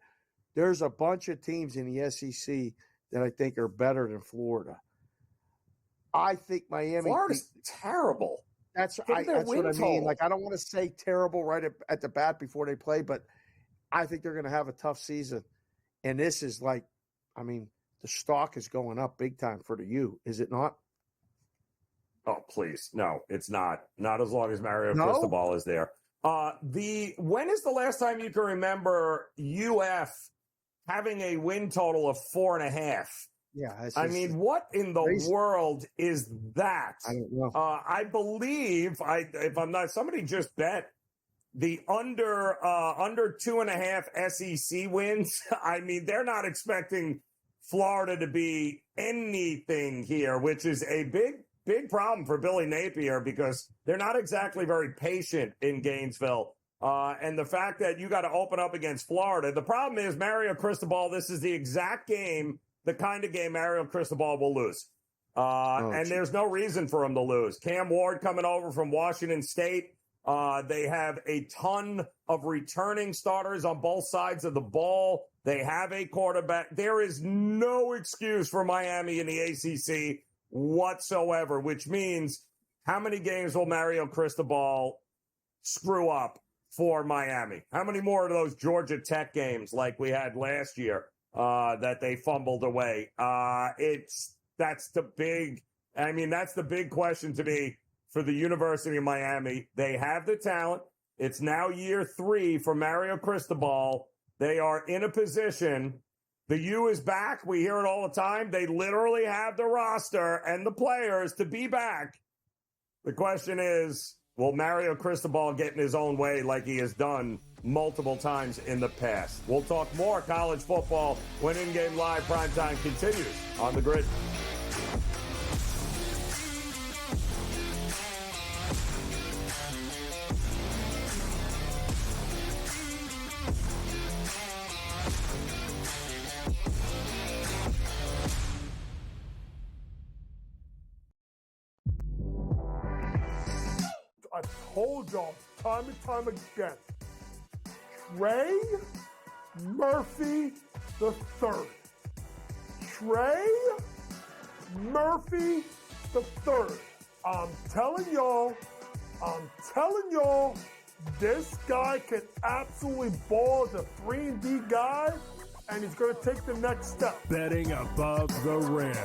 Speaker 7: there's a bunch of teams in the SEC that I think are better than Florida. I think Miami.
Speaker 6: Florida's terrible.
Speaker 7: That's what I mean. Like, I don't want to say terrible right at the bat before they play, but I think they're going to have a tough season. And this is the stock is going up big time for the U, is it not?
Speaker 6: Oh, please. No, it's not. Not as long as Mario
Speaker 7: No?
Speaker 6: Cristobal is there. When is the last time you can remember UF having a win total of 4.5?
Speaker 7: Yeah.
Speaker 6: I mean, what in the
Speaker 7: crazy.
Speaker 6: world is that?
Speaker 7: I don't know.
Speaker 6: I believe, if I'm not, somebody just bet the under 2.5 SEC wins. I mean, they're not expecting Florida to be anything here, which is a big problem for Billy Napier because they're not exactly very patient in Gainesville. And the fact that you got to open up against Florida, the problem is Mario Cristobal, this is the exact game, the kind of game Mario Cristobal will lose. And there's no reason for him to lose. Cam Ward coming over from Washington State. They have a ton of returning starters on both sides of the ball. They have a quarterback. There is no excuse for Miami in the ACC whatsoever, which means how many games will Mario Cristobal screw up for Miami? How many more of those Georgia Tech games like we had last year that they fumbled away? That's the big question to me for the University of Miami. They have the talent. It's now year 3 for Mario Cristobal. They are in a position. The U is back. We hear it all the time. They literally have the roster and the players to be back. The question is, will Mario Cristobal get in his own way like he has done multiple times in the past? We'll talk more college football when In-Game Live Primetime continues on the Grid.
Speaker 8: I told y'all time and time again. Trey Murphy the third. Trey Murphy the third. I'm telling y'all, this guy can absolutely ball as a 3-and-D guy, and he's going to take the next step.
Speaker 9: Betting above the rim,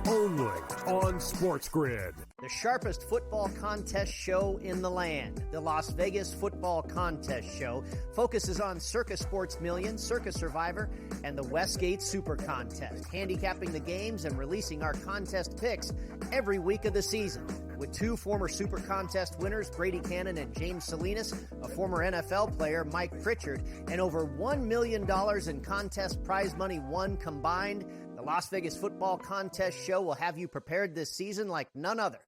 Speaker 9: only on SportsGrid.
Speaker 10: The sharpest football contest show in the land, the Las Vegas Football Contest Show, focuses on Circus Sports Million, Circus Survivor, and the Westgate Super Contest, handicapping the games and releasing our contest picks every week of the season. With 2 former Super Contest winners, Brady Cannon and James Salinas, a former NFL player, Mike Pritchard, and over $1 million in contest prize money won combined, the Las Vegas Football Contest Show will have you prepared this season like none other.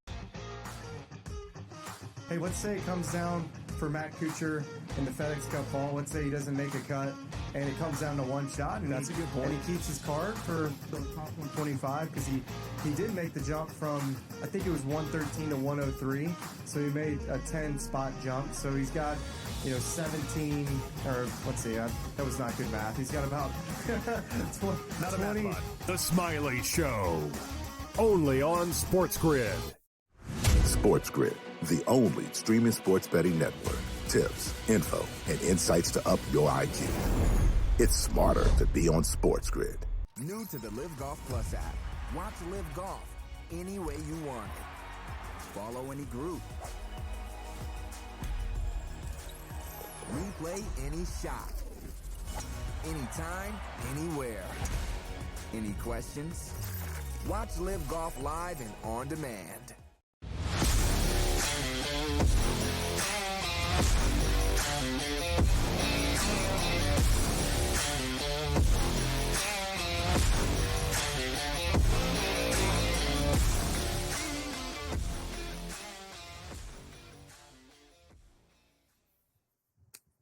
Speaker 11: Hey, let's say it comes down for Matt Kuchar in the FedEx Cup fall. Let's say he doesn't make a cut, and it comes down to one shot. And
Speaker 9: that's a good point.
Speaker 11: And he keeps his card for the top 125 because he did make the jump from, I think it was 113 to 103. So he made a 10-spot jump. So he's got, 17, or let's see, that was not good math. He's got about 20.
Speaker 9: The Smiley Show, only on SportsGrid.
Speaker 12: SportsGrid, the only streaming sports betting network. Tips, info, and insights to up your IQ. It's smarter to be on SportsGrid.
Speaker 13: New to the Live Golf Plus app. Watch Live Golf any way you want it. Follow any group. Replay any shot. Anytime, anywhere. Any questions? Watch Live Golf live and on demand.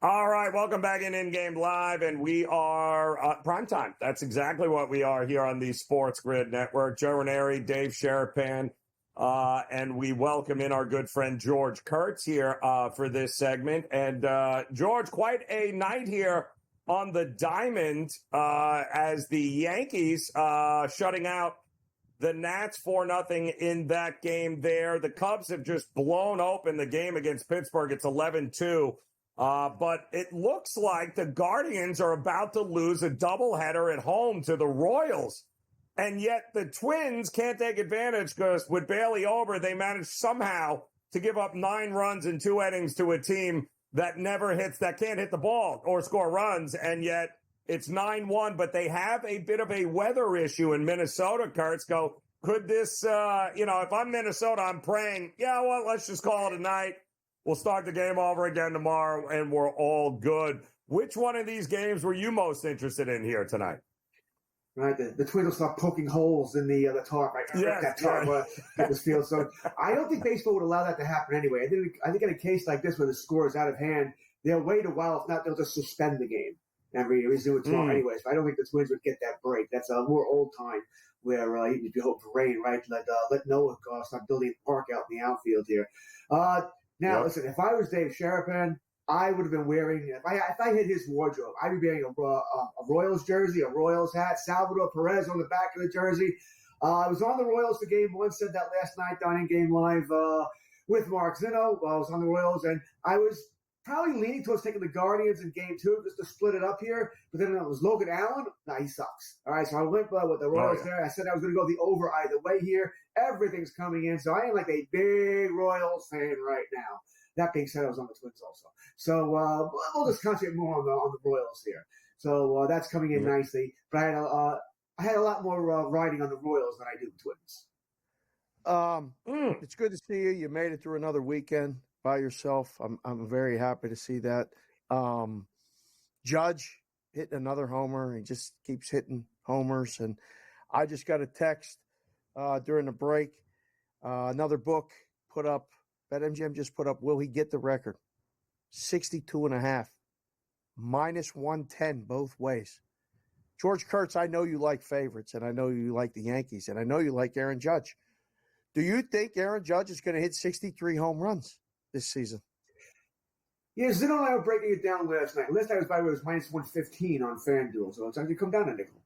Speaker 6: All right, welcome back In-Game Live, and we are Primetime. That's exactly what we are here on the SportsGrid Network. Joe Raineri, Dave Sharapan, and we welcome in our good friend George Kurtz here for this segment. And George, quite a night here on the diamond as the Yankees shutting out the Nats 4-0 in that game there. The Cubs have just blown open the game against Pittsburgh. It's 11-2. But it looks like the Guardians are about to lose a doubleheader at home to the Royals. And yet the Twins can't take advantage because with Bailey over, they managed somehow to give up 9 runs in 2 innings to a team that can't hit the ball or score runs. And yet it's 9-1, but they have a bit of a weather issue in Minnesota, Kurtz. Could this, if I'm Minnesota, I'm praying, let's just call it a night. We'll start the game over again tomorrow, and we're all good. Which one of these games were you most interested in here tonight?
Speaker 15: Right, the Twins will start poking holes in the tarp. Right,
Speaker 6: yes,
Speaker 15: that tarp get this field. So I don't think baseball would allow that to happen anyway. I think in a case like this where the score is out of hand, they'll wait a while. If not, they'll just suspend the game and resume it tomorrow anyways. But I don't think the Twins would get that break. That's a more old time where if you hope for rain, right? Let Noah start building a park out in the outfield here. Listen, if I was Dave Sharapan, I would have been wearing, if I hit his wardrobe, I'd be wearing a Royals jersey, a Royals hat, Salvador Perez on the back of the jersey. I was on the Royals for game 1, said that last night on InGame Live with Mark Zinno. I was on the Royals, and I was probably leaning towards taking the Guardians in game 2 just to split it up here. But then it was Logan Allen. He sucks. All right, so I went with the Royals there. I said I was going to go the over either way here. Everything's coming in, so I am like a big Royals fan right now. That being said, I was on the Twins also. So we'll just concentrate more on the Royals here. So that's coming in nicely. But I had a lot more riding on the Royals than I do the Twins.
Speaker 7: It's good to see you. You made it through another weekend by yourself. I'm very happy to see that. Judge hitting another homer. He just keeps hitting homers. And I just got a text during the break. Another book put up. BetMGM just put up, will he get the record? 62.5. Minus 110 both ways. George Kurtz, I know you like favorites, and I know you like the Yankees, and I know you like Aaron Judge. Do you think Aaron Judge is going to hit 63 home runs this season?
Speaker 15: Yeah, Zeno and I were breaking it down last night. Last night was minus 115 on FanDuel, so it's actually come down a nickel.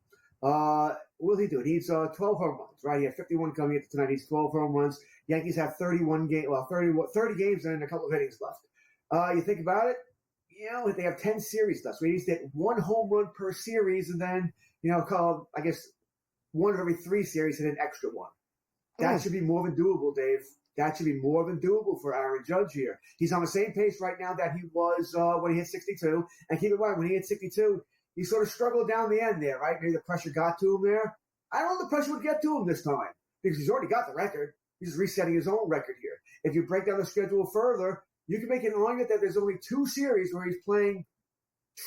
Speaker 15: Will he do it? He needs 12 home runs, right? He had 51 coming into tonight. He's 12 home runs. Yankees have 30 games and a couple of innings left. You think about it, they have 10 series left. So he needs to hit 1 home run per series, and then, I guess 1 of every 3 series hit an extra 1. That should be more than doable, Dave. That should be more than doable for Aaron Judge here. He's on the same pace right now that he was when he hit 62. And keep in mind, when he hit 62, he sort of struggled down the end there, right? Maybe the pressure got to him there. I don't know if the pressure would get to him this time because he's already got the record. He's just resetting his own record here. If you break down the schedule further, you can make an argument that there's only 2 series where he's playing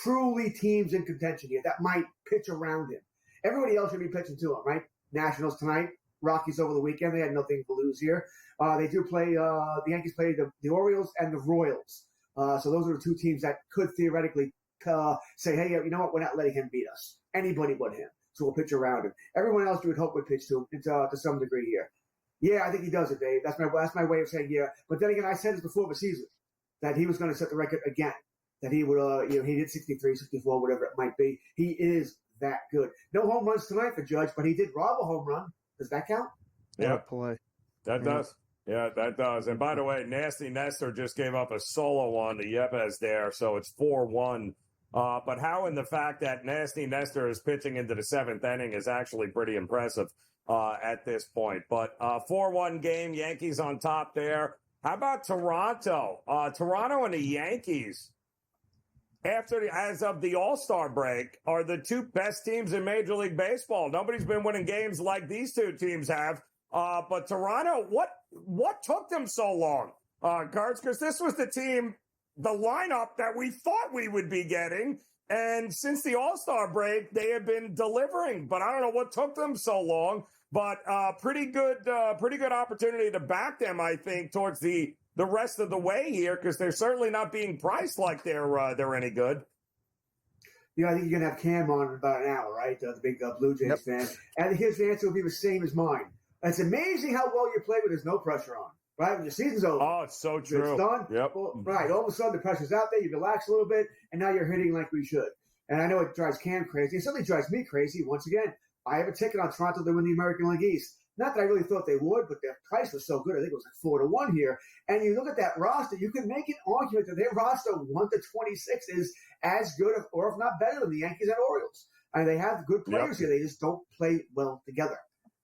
Speaker 15: truly teams in contention here that might pitch around him. Everybody else should be pitching to him, right? Nationals tonight, Rockies over the weekend. They had nothing to lose here. They do play, the Yankees play the Orioles and the Royals. So those are the 2 teams that could theoretically say, hey, you know what? We're not letting him beat us. Anybody but him. So we'll pitch around him. Everyone else you would hope would pitch to him to some degree here. Yeah, I think he does it, Dave. That's my way of saying yeah. But then again, I said this before the season, that he was going to set the record again. That he would, he did 63, 64, whatever it might be. He is that good. No home runs tonight for Judge, but he did rob a home run. Does that count?
Speaker 6: Yeah,
Speaker 7: play.
Speaker 6: That does. Yeah, that does. And by the way, Nasty Nestor just gave up a solo on to Yepes there, so it's 4-1. But how in the fact that Nasty Nestor is pitching into the 7th inning is actually pretty impressive at this point. But 4-1 game, Yankees on top there. How about Toronto? Toronto and the Yankees, as of the All-Star break, are the 2 best teams in Major League Baseball. Nobody's been winning games like these 2 teams have. But Toronto, what took them so long, Kurtz? Because this was the team, the lineup that we thought we would be getting. And since the All-Star break, they have been delivering. But I don't know what took them so long. But pretty good opportunity to back them, I think, towards the rest of the way here, because they're certainly not being priced like they're any good.
Speaker 15: I think you're going to have Cam on in about an hour, right? The big Blue Jays fan. And his answer will be the same as mine. It's amazing how well you play when there's no pressure on, right? When your season's over.
Speaker 6: Oh, it's so true.
Speaker 15: It's done.
Speaker 6: Yep.
Speaker 15: Well, right. All of a sudden, the pressure's out there. You relax a little bit, and now you're hitting like we should. And I know it drives Cam crazy. It certainly drives me crazy. Once again, I have a ticket on Toronto to win the American League East. Not that I really thought they would, but their price was so good. I think it was like 4-1 here. And you look at that roster, you can make an argument that their roster 1-26 is as good or if not better than the Yankees and Orioles. And they have good players here. They just don't play well together.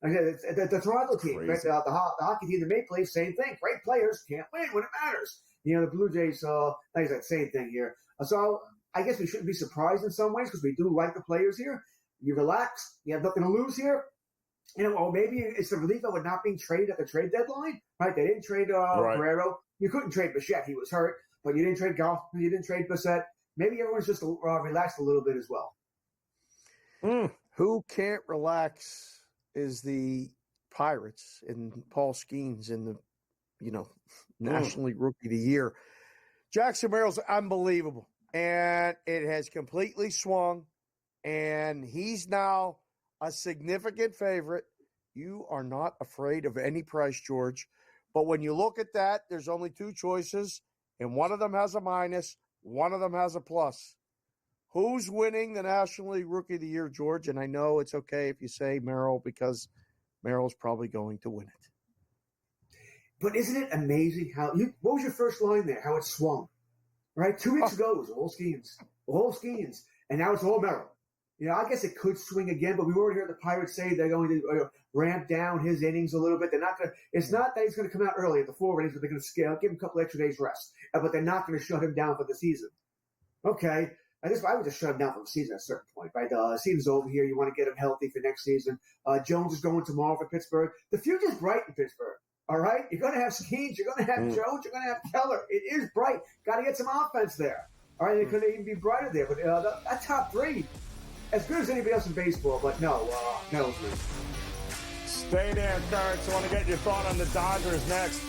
Speaker 15: Again, the Toronto team, right? The hockey team, the Maple Leafs, same thing. Great players, can't win when it matters. The Blue Jays, like I said, same thing here. So I guess we shouldn't be surprised in some ways because we do like the players here. You relax. You have nothing to lose here. Or maybe it's the relief of it not being traded at the trade deadline, right? They didn't trade Guerrero. You couldn't trade Bichette. He was hurt. But you didn't trade Goff. You didn't trade Bissett. Maybe everyone's just relaxed a little bit as well.
Speaker 7: Who can't relax is the Pirates and Paul Skeens in the, National League Rookie of the Year. Jackson Merrill's unbelievable. And it has completely swung. And he's now a significant favorite. You are not afraid of any price, George. But when you look at that, there's only two choices. And one of them has a minus. One of them has a plus. Who's winning the National League Rookie of the Year, George? And I know it's okay if you say Merrill because Merrill's probably going to win it.
Speaker 15: But isn't it amazing what was your first line there? How it swung, right? 2 weeks ago, it was all Skeens. And now it's all Merrill. I guess it could swing again, but we already heard the Pirates say they're going to ramp down his innings a little bit. They're not going to. It's not that he's going to come out early at the 4 innings, but they're going to give him a couple extra days rest. But they're not going to shut him down for the season. Okay, I would just shut him down for the season at a certain point, right? The season's over here. You want to get him healthy for next season. Jones is going tomorrow for Pittsburgh. The future's bright in Pittsburgh. All right, you're going to have Skeens, you're going to have Jones, you're going to have Keller. It is bright. Got to get some offense there. All right, it could even be brighter there. But that top three, as good as anybody else in baseball, but no, Merrill's winning.
Speaker 6: Stay there, Kurtz. I want to get your thought on the Dodgers next.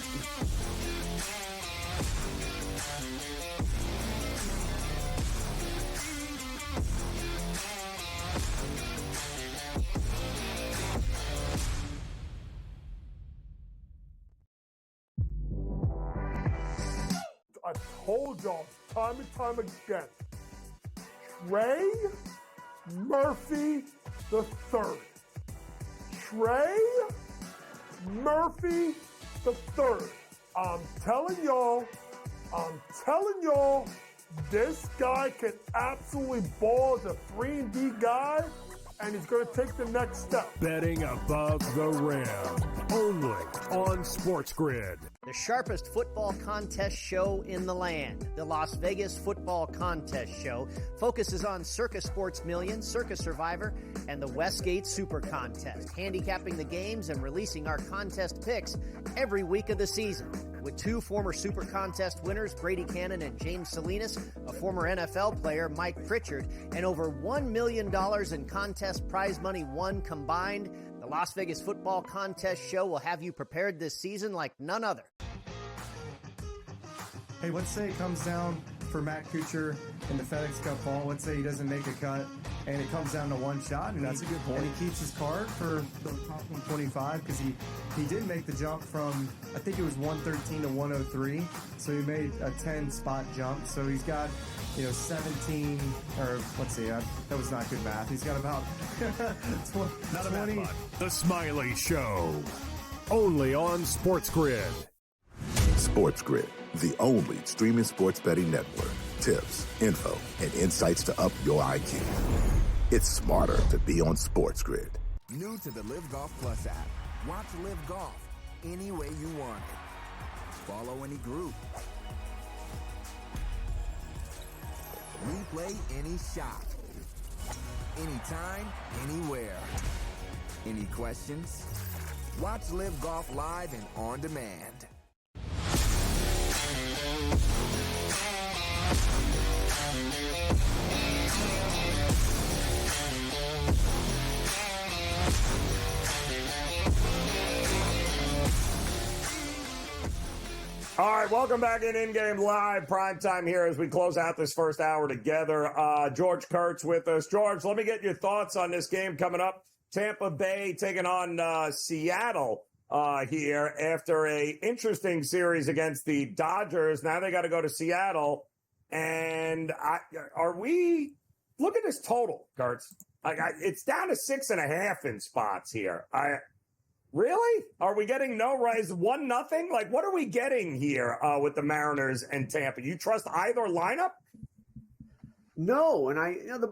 Speaker 8: I told y'all time and time again, Trey Murphy the third. Trey Murphy the third. I'm telling y'all, this guy can absolutely ball as a 3-and-D guy, and he's going to take the next step.
Speaker 9: Betting above the rim, only on SportsGrid.
Speaker 10: The sharpest football contest show in the land, the Las Vegas Football Contest Show, focuses on Circus Sports Million, Circus Survivor, and the Westgate Super Contest, handicapping the games and releasing our contest picks every week of the season. With 2 former Super Contest winners, Brady Cannon and James Salinas, a former NFL player, Mike Pritchard, and over $1 million in contest prize money won combined, the Las Vegas Football Contest Show will have you prepared this season like none other.
Speaker 11: Hey, let's say it comes down for Matt Kuchar in the FedEx Cup ball. Let's say he doesn't make a cut, and it comes down to one shot. And
Speaker 9: that's a good point.
Speaker 11: And he keeps his card for the top 125 because he did make the jump from, I think it was 113 to 103. So he made a 10-spot jump. So he's got, 17, or let's see, that was not good math. He's got about 20.
Speaker 9: The Smiley Show, only on SportsGrid.
Speaker 12: SportsGrid, the only streaming sports betting network. Tips, info, and insights to up your IQ. It's smarter to be on SportsGrid.
Speaker 13: New to the Live Golf Plus app. Watch Live Golf any way you want it. Follow any group. Replay any shot. Anytime, anywhere. Any questions? Watch Live Golf live and on demand.
Speaker 6: All right, welcome back in InGame Live, PrimeTime here as we close out this first hour together. George Kurtz with us. George, let me get your thoughts on this game coming up. Tampa Bay taking on Seattle here after a interesting series against the Dodgers. Now they got to go to Seattle. And look at this total, Kurtz. It's down to 6.5 in spots here. Really? Are we getting no rise? 1-0? Like, what are we getting here with the Mariners and Tampa? You trust either lineup?
Speaker 15: No, and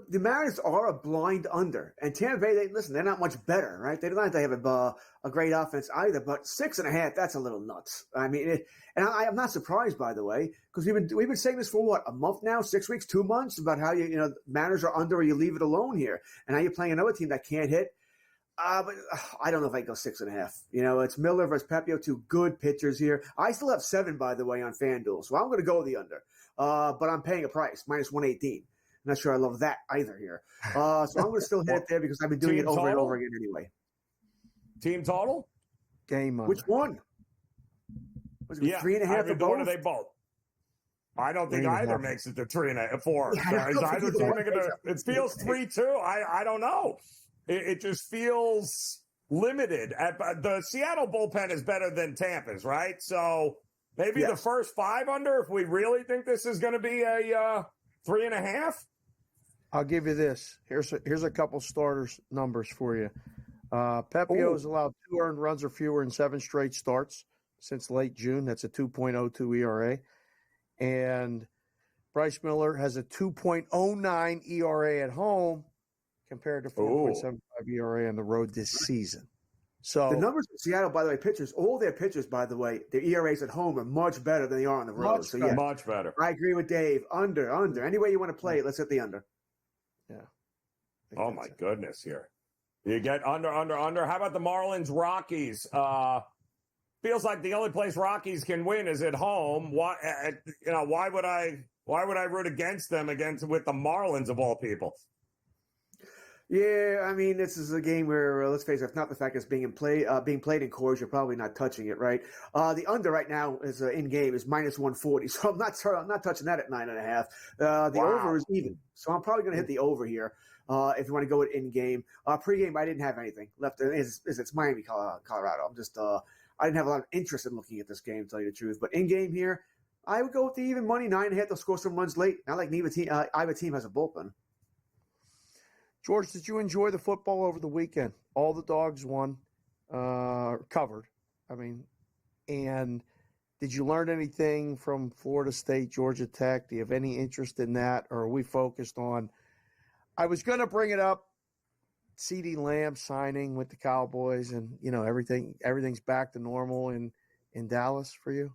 Speaker 15: the Mariners are a blind under, and Tampa Bay. They're not much better, right? They don't have a great offense either, but 6.5, that's a little nuts. I mean, I'm not surprised, by the way, because we've been saying this for what, a month now, 6 weeks, 2 months, about how Mariners are under or you leave it alone here, and now you're playing another team that can't hit. But I don't know if I can go 6.5. It's Miller versus Pepio, 2 good pitchers here. I still have 7, by the way, on FanDuel, so I'm going to go the under. But I'm paying a price, minus 118. I'm not sure I love that either here. So I'm going to still hit it there because I've been doing it over and over again anyway.
Speaker 6: Team total?
Speaker 7: Game on.
Speaker 15: Which one? Was it 3.5 or both?
Speaker 6: What are they both? I don't think either makes it to 3.5, 4. It feels 3-2. I don't know. It just feels limited. The Seattle bullpen is better than Tampa's, right? So maybe the first 5 under, if we really think this is going to be a 3.5.
Speaker 7: I'll give you this. Here's a couple starters numbers for you. Pepio has allowed 2 earned runs or fewer in 7 straight starts since late June. That's a 2.02 ERA. And Bryce Miller has a 2.09 ERA at home compared to 4.75 ERA on the road this season. So
Speaker 15: the numbers in Seattle, by the way, pitchers, all their pitchers, by the way, their ERAs at home are much better than they are on the road.
Speaker 6: Much better.
Speaker 15: I agree with Dave. Under. Any way you want to play it, let's hit the under.
Speaker 7: Yeah.
Speaker 6: Oh, my goodness here. You get under. How about the Marlins Rockies? Feels like the only place Rockies can win is at home. Why would I root against them with the Marlins of all people?
Speaker 15: Yeah, I mean, this is a game where, let's face it, if not the fact it's being played in Coors, you're probably not touching it, right? The under right now is in game is minus 140, so I'm not touching that at 9.5. The over is even, so I'm probably going to hit the over here if you want to go with in game. Pre-game, I didn't have anything left. It's Miami, Colorado. I'm just I didn't have a lot of interest in looking at this game, to tell you the truth. But in game here, I would go with the even money 9.5. They'll score some runs late. Not like either team has a bullpen.
Speaker 7: George, did you enjoy the football over the weekend? All the dogs won, covered. And did you learn anything from Florida State, Georgia Tech? Do you have any interest in that, or are we focused on? I was going to bring it up, CeeDee Lamb signing with the Cowboys, and everything's back to normal in Dallas for you.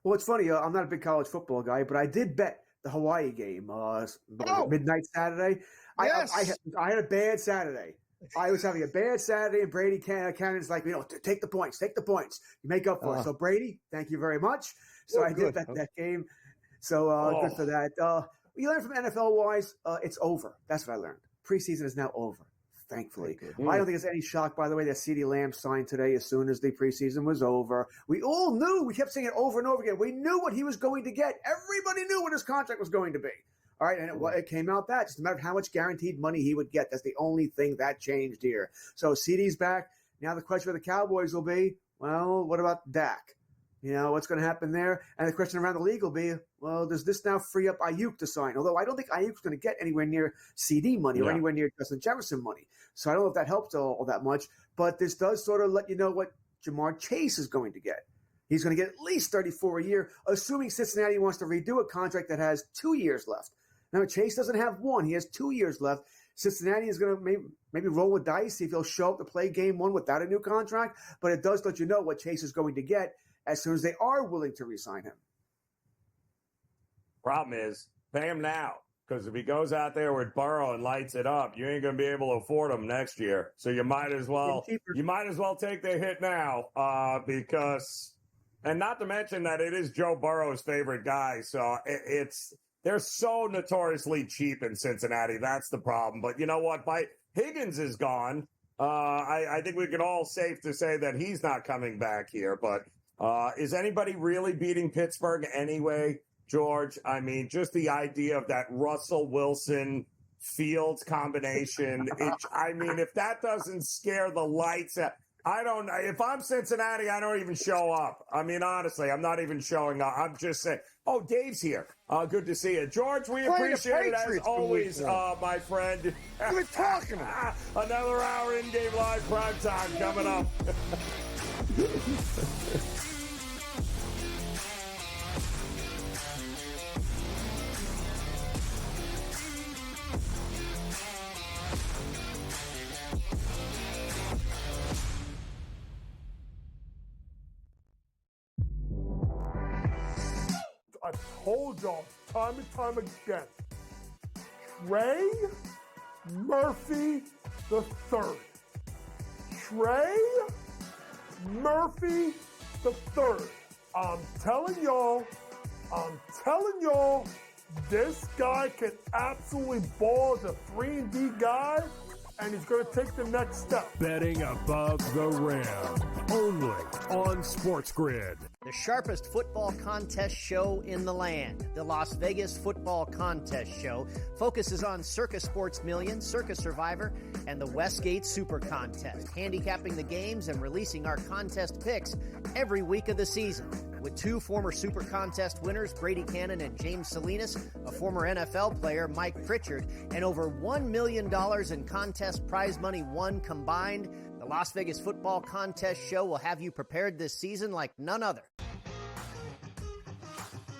Speaker 15: Well, it's funny. I'm not a big college football guy, but I did bet the Hawaii game midnight Saturday.
Speaker 7: Yes.
Speaker 15: I had a bad Saturday. I was having a bad Saturday, and Brady Cannon's like, take the points. You make up for it. So, Brady, thank you very much. So I did that game. So good for that. You learn from NFL-wise, it's over. That's what I learned. Preseason is now over, thankfully. I don't think it's any shock, by the way, that CeeDee Lamb signed today as soon as the preseason was over. We all knew. We kept saying it over and over again. We knew what he was going to get. Everybody knew what his contract was going to be. All right, and it came out that. Just a matter of how much guaranteed money he would get. That's the only thing that changed here. So CeeDee's back. Now the question for the Cowboys will be, well, what about Dak? What's going to happen there? And the question around the league will be, well, does this now free up Ayuk to sign? Although I don't think Ayuk's going to get anywhere near CD money or anywhere near Justin Jefferson money. So I don't know if that helps all that much. But this does sort of let you know what Jamar Chase is going to get. He's going to get at least $34 a year, assuming Cincinnati wants to redo a contract that has 2 years left. Now, Chase doesn't have 1. He has 2 years left. Cincinnati is going to maybe roll with dice, see if he'll show up to play game 1 without a new contract. But it does let you know what Chase is going to get as soon as they are willing to re-sign him.
Speaker 6: Problem is, pay him now. Because if he goes out there with Burrow and lights it up, you ain't going to be able to afford him next year. So you might as well take the hit now because, and not to mention that it is Joe Burrow's favorite guy. So they're so notoriously cheap in Cincinnati. That's the problem. But you know what? Higgins is gone. I think we can all safe to say that he's not coming back here. But is anybody really beating Pittsburgh anyway, George? I mean, just the idea of that Russell Wilson Fields combination. If that doesn't scare the lights out, if I'm Cincinnati, I don't even show up. I mean, honestly, I'm not even showing up. I'm just saying, Dave's here. Good to see you. George, we appreciate it as always, my friend.
Speaker 7: What are you talking about?
Speaker 6: Another hour in-game live prime time coming up.
Speaker 8: I told y'all time and time again. Trey Murphy the third. Trey Murphy the third. I'm telling y'all, this guy can absolutely ball as a 3-and-D guy, and he's going to take the next step.
Speaker 9: Betting above the rim, only on SportsGrid.
Speaker 10: The sharpest football contest show in the land, the Las Vegas Football Contest Show, focuses on Circa Sports Million, Circa Survivor, and the Westgate Super Contest, handicapping the games and releasing our contest picks every week of the season. With two former Super Contest winners, Brady Cannon and James Salinas, a former NFL player, Mike Pritchard, and over $1 million in contest prize money won combined, the Las Vegas Football Contest Show will have you prepared this season like none other.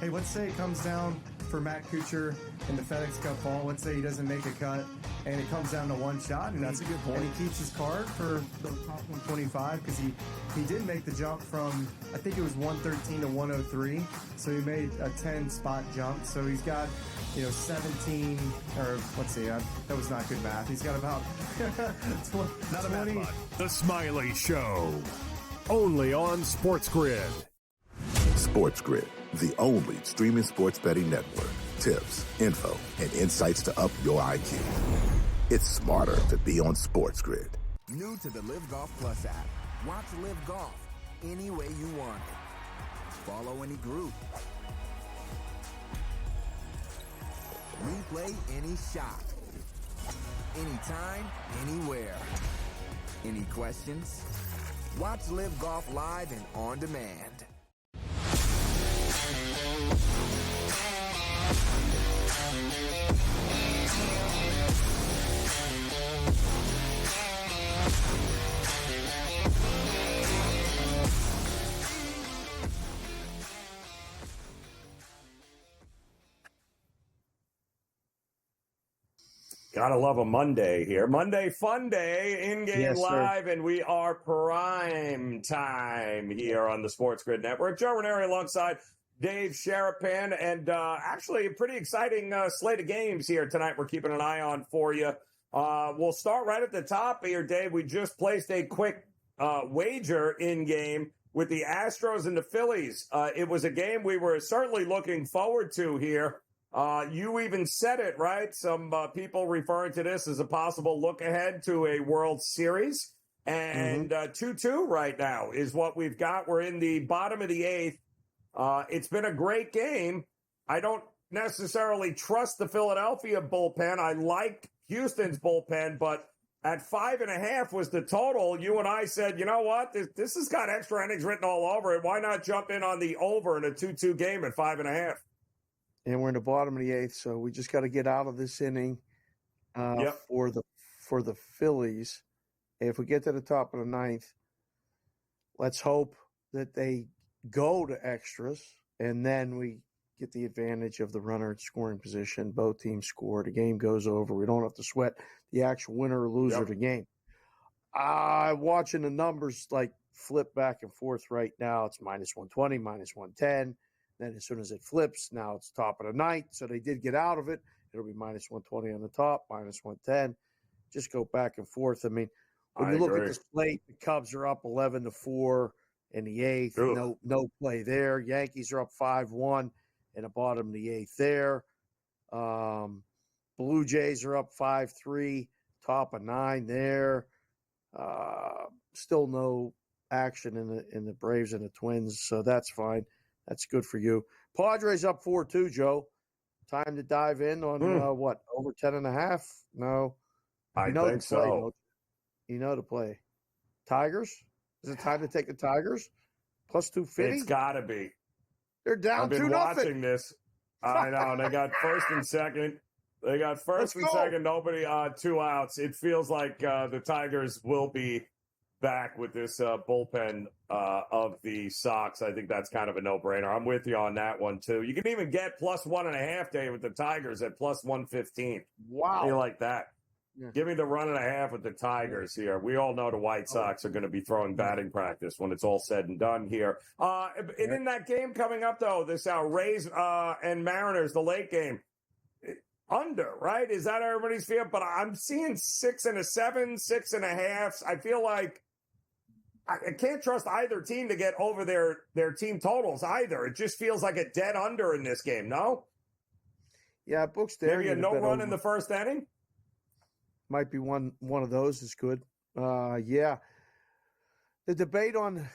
Speaker 11: Hey, let's say it comes down for Matt Kuchar in the FedEx Cup fall. Let's say he doesn't make a cut, and it comes down to one shot. And
Speaker 9: that's a good point.
Speaker 11: And he keeps his card for the top 125 because he did make the jump from, I think it was 113 to 103. So he made a 10-spot jump. So he's got, 17, or let's see, that was not good math. He's got about
Speaker 9: Not a math bot. The Smiley Show, only on SportsGrid.
Speaker 12: SportsGrid, the only streaming sports betting network. Tips, info, and insights to up your IQ. It's smarter to be on SportsGrid.
Speaker 13: New to the Live Golf Plus app. Watch Live Golf any way you want it. Follow any group. Replay any shot. Anytime, anywhere. Any questions? Watch Live Golf live and on demand.
Speaker 6: Gotta love a Monday here. Monday Fun Day, InGame
Speaker 7: Yes, sir.
Speaker 6: Live, and we are Prime Time here on the SportsGrid Network. Joe Raineri alongside Dave Sharapan, and actually a pretty exciting slate of games here tonight we're keeping an eye on for you. We'll start right at the top here, Dave. We just placed a quick wager in game with the Astros and the Phillies. It was a game we were certainly looking forward to here. You even said it, right? Some people referring to this as a possible look ahead to a World Series. And 2-2 right now is what we've got. We're in the bottom of the eighth. It's been a great game. I don't necessarily trust the Philadelphia bullpen. I like Houston's bullpen, but at 5.5 was the total. You and I said, you know what? This has got extra innings written all over it. Why not jump in on the over in a 2-2 game at 5.5?
Speaker 7: And we're in the bottom of the eighth, so we just got to get out of this inning for the Phillies. And if we get to the top of the ninth, let's hope that they go to extras, and then we get the advantage of the runner at scoring position. Both teams score. The game goes over. We don't have to sweat the actual winner or loser of the game. Watching the numbers like flip back and forth right now. It's -120, -110. Then as soon as it flips, now it's top of the ninth. So they did get out of it. It'll be -120 on the top, -110. Just go back and forth. I mean, when you look at the slate, the Cubs are up 11-4 in the eighth. No play there. Yankees are up 5-1 in the bottom of the eighth there. Blue Jays are up 5-3, top of 9 there. Still no action in the Braves and the Twins, so that's fine. That's good for you. Padres up 4-2, Joe. Time to dive in on what, over 10.5? No.
Speaker 6: I think so.
Speaker 7: You know to play. Tigers? Is it time to take the Tigers? Plus 250?
Speaker 6: It's got to be.
Speaker 7: They're down 2-0.
Speaker 6: I've been watching this. I know. They got first and second. Second, nobody, 2 outs. It feels like the Tigers will be back with this bullpen of the Sox. I think that's kind of a no-brainer. I'm with you on that one, too. You can even get plus 1.5 day with the Tigers at plus 115.
Speaker 7: Wow.
Speaker 6: You like that? Give me the 1.5 with the Tigers here. We all know the White Sox are going to be throwing batting practice when it's all said and done here. And in that game coming up, though, this Rays and Mariners, the late game, under, right? Is that everybody's feel? But I'm seeing 6 and a 7, 6.5. I feel like I can't trust either team to get over their team totals either. It just feels like a dead under in this game, no?
Speaker 7: Yeah, books there.
Speaker 6: Maybe a no run in the first inning?
Speaker 7: Might be one of those is good. Yeah. The debate on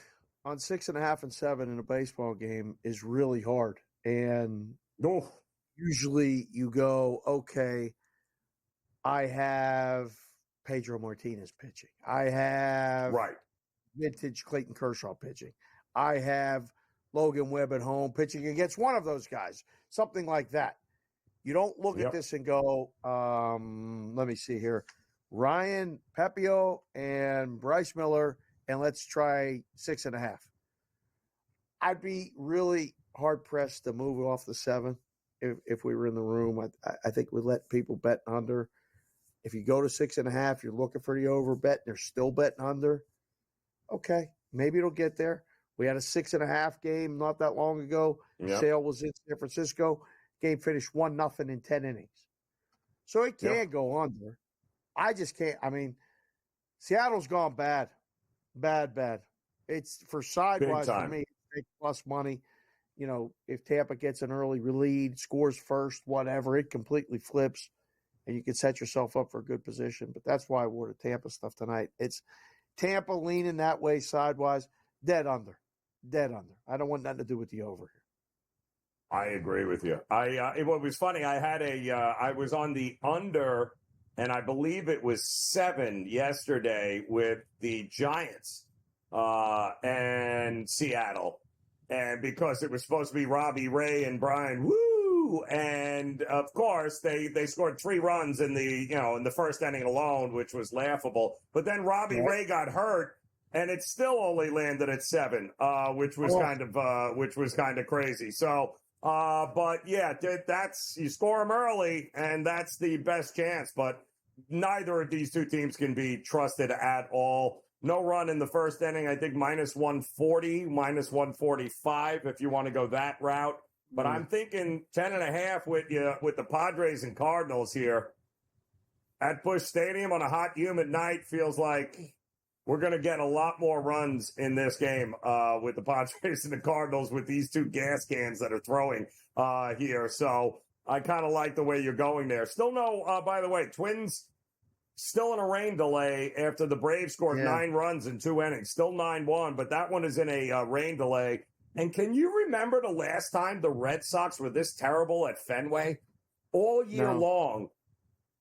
Speaker 7: 6.5 and 7 in a baseball game is really hard. And usually you go, okay, I have Pedro Martinez pitching. I have vintage Clayton Kershaw pitching. I have Logan Webb at home pitching against one of those guys, something like that. You don't look at this and go, let me see here, Ryan Pepio and Bryce Miller, and let's try 6.5. I'd be really hard-pressed to move off the 7 if we were in the room. I think we'd let people bet under. If you go to 6.5, you're looking for the over bet, and they're still betting under. Okay, maybe it'll get there. We had a 6.5 game not that long ago. Sale was in San Francisco. Game finished 1-0 in 10 innings. So it can go under. I just can't. I mean, Seattle's gone bad. Bad. It's for sidewise for me, big plus money. You know, if Tampa gets an early lead, scores first, whatever, it completely flips, and you can set yourself up for a good position. But that's why I wore the Tampa stuff tonight. It's Tampa leaning that way sidewise, dead under. I don't want nothing to do with the over here.
Speaker 6: I agree with you. It was funny. I was on the under, and I believe it was 7 yesterday with the Giants and Seattle, and because it was supposed to be Robbie Ray and Brian Woo, and of course they scored 3 runs in the first inning alone, which was laughable. But then Robbie Ray got hurt, and it still only landed at 7, which was kind of crazy. So. But yeah, that's you score them early, and that's the best chance. But neither of these two teams can be trusted at all. No run in the first inning. I think -140, -145 if you want to go that route. But I'm thinking 10.5 with the Padres and Cardinals here at Busch Stadium on a hot, humid night. Feels like we're going to get a lot more runs in this game with the Padres and the Cardinals with these two gas cans that are throwing here. So I kind of like the way you're going there. Still no, by the way, Twins still in a rain delay after the Braves scored 9 runs in 2 innings. Still 9-1, but that one is in a rain delay. And can you remember the last time the Red Sox were this terrible at Fenway? All year long.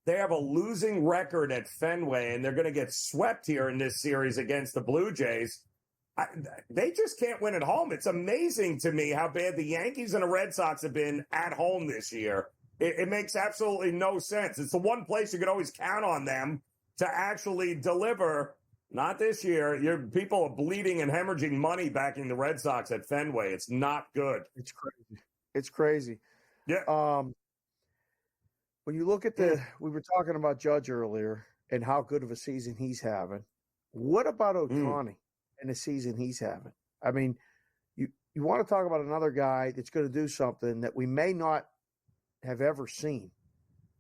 Speaker 6: They have a losing record at Fenway, and they're going to get swept here in this series against the Blue Jays. They just can't win at home. It's amazing to me how bad the Yankees and the Red Sox have been at home this year. It makes absolutely no sense. It's the one place you could always count on them to actually deliver. Not this year. People are bleeding and hemorrhaging money backing the Red Sox at Fenway. It's not good.
Speaker 7: It's crazy.
Speaker 6: Yeah.
Speaker 7: When you look at we were talking about Judge earlier and how good of a season he's having. What about Ohtani and the season he's having? I mean, you want to talk about another guy that's going to do something that we may not have ever seen.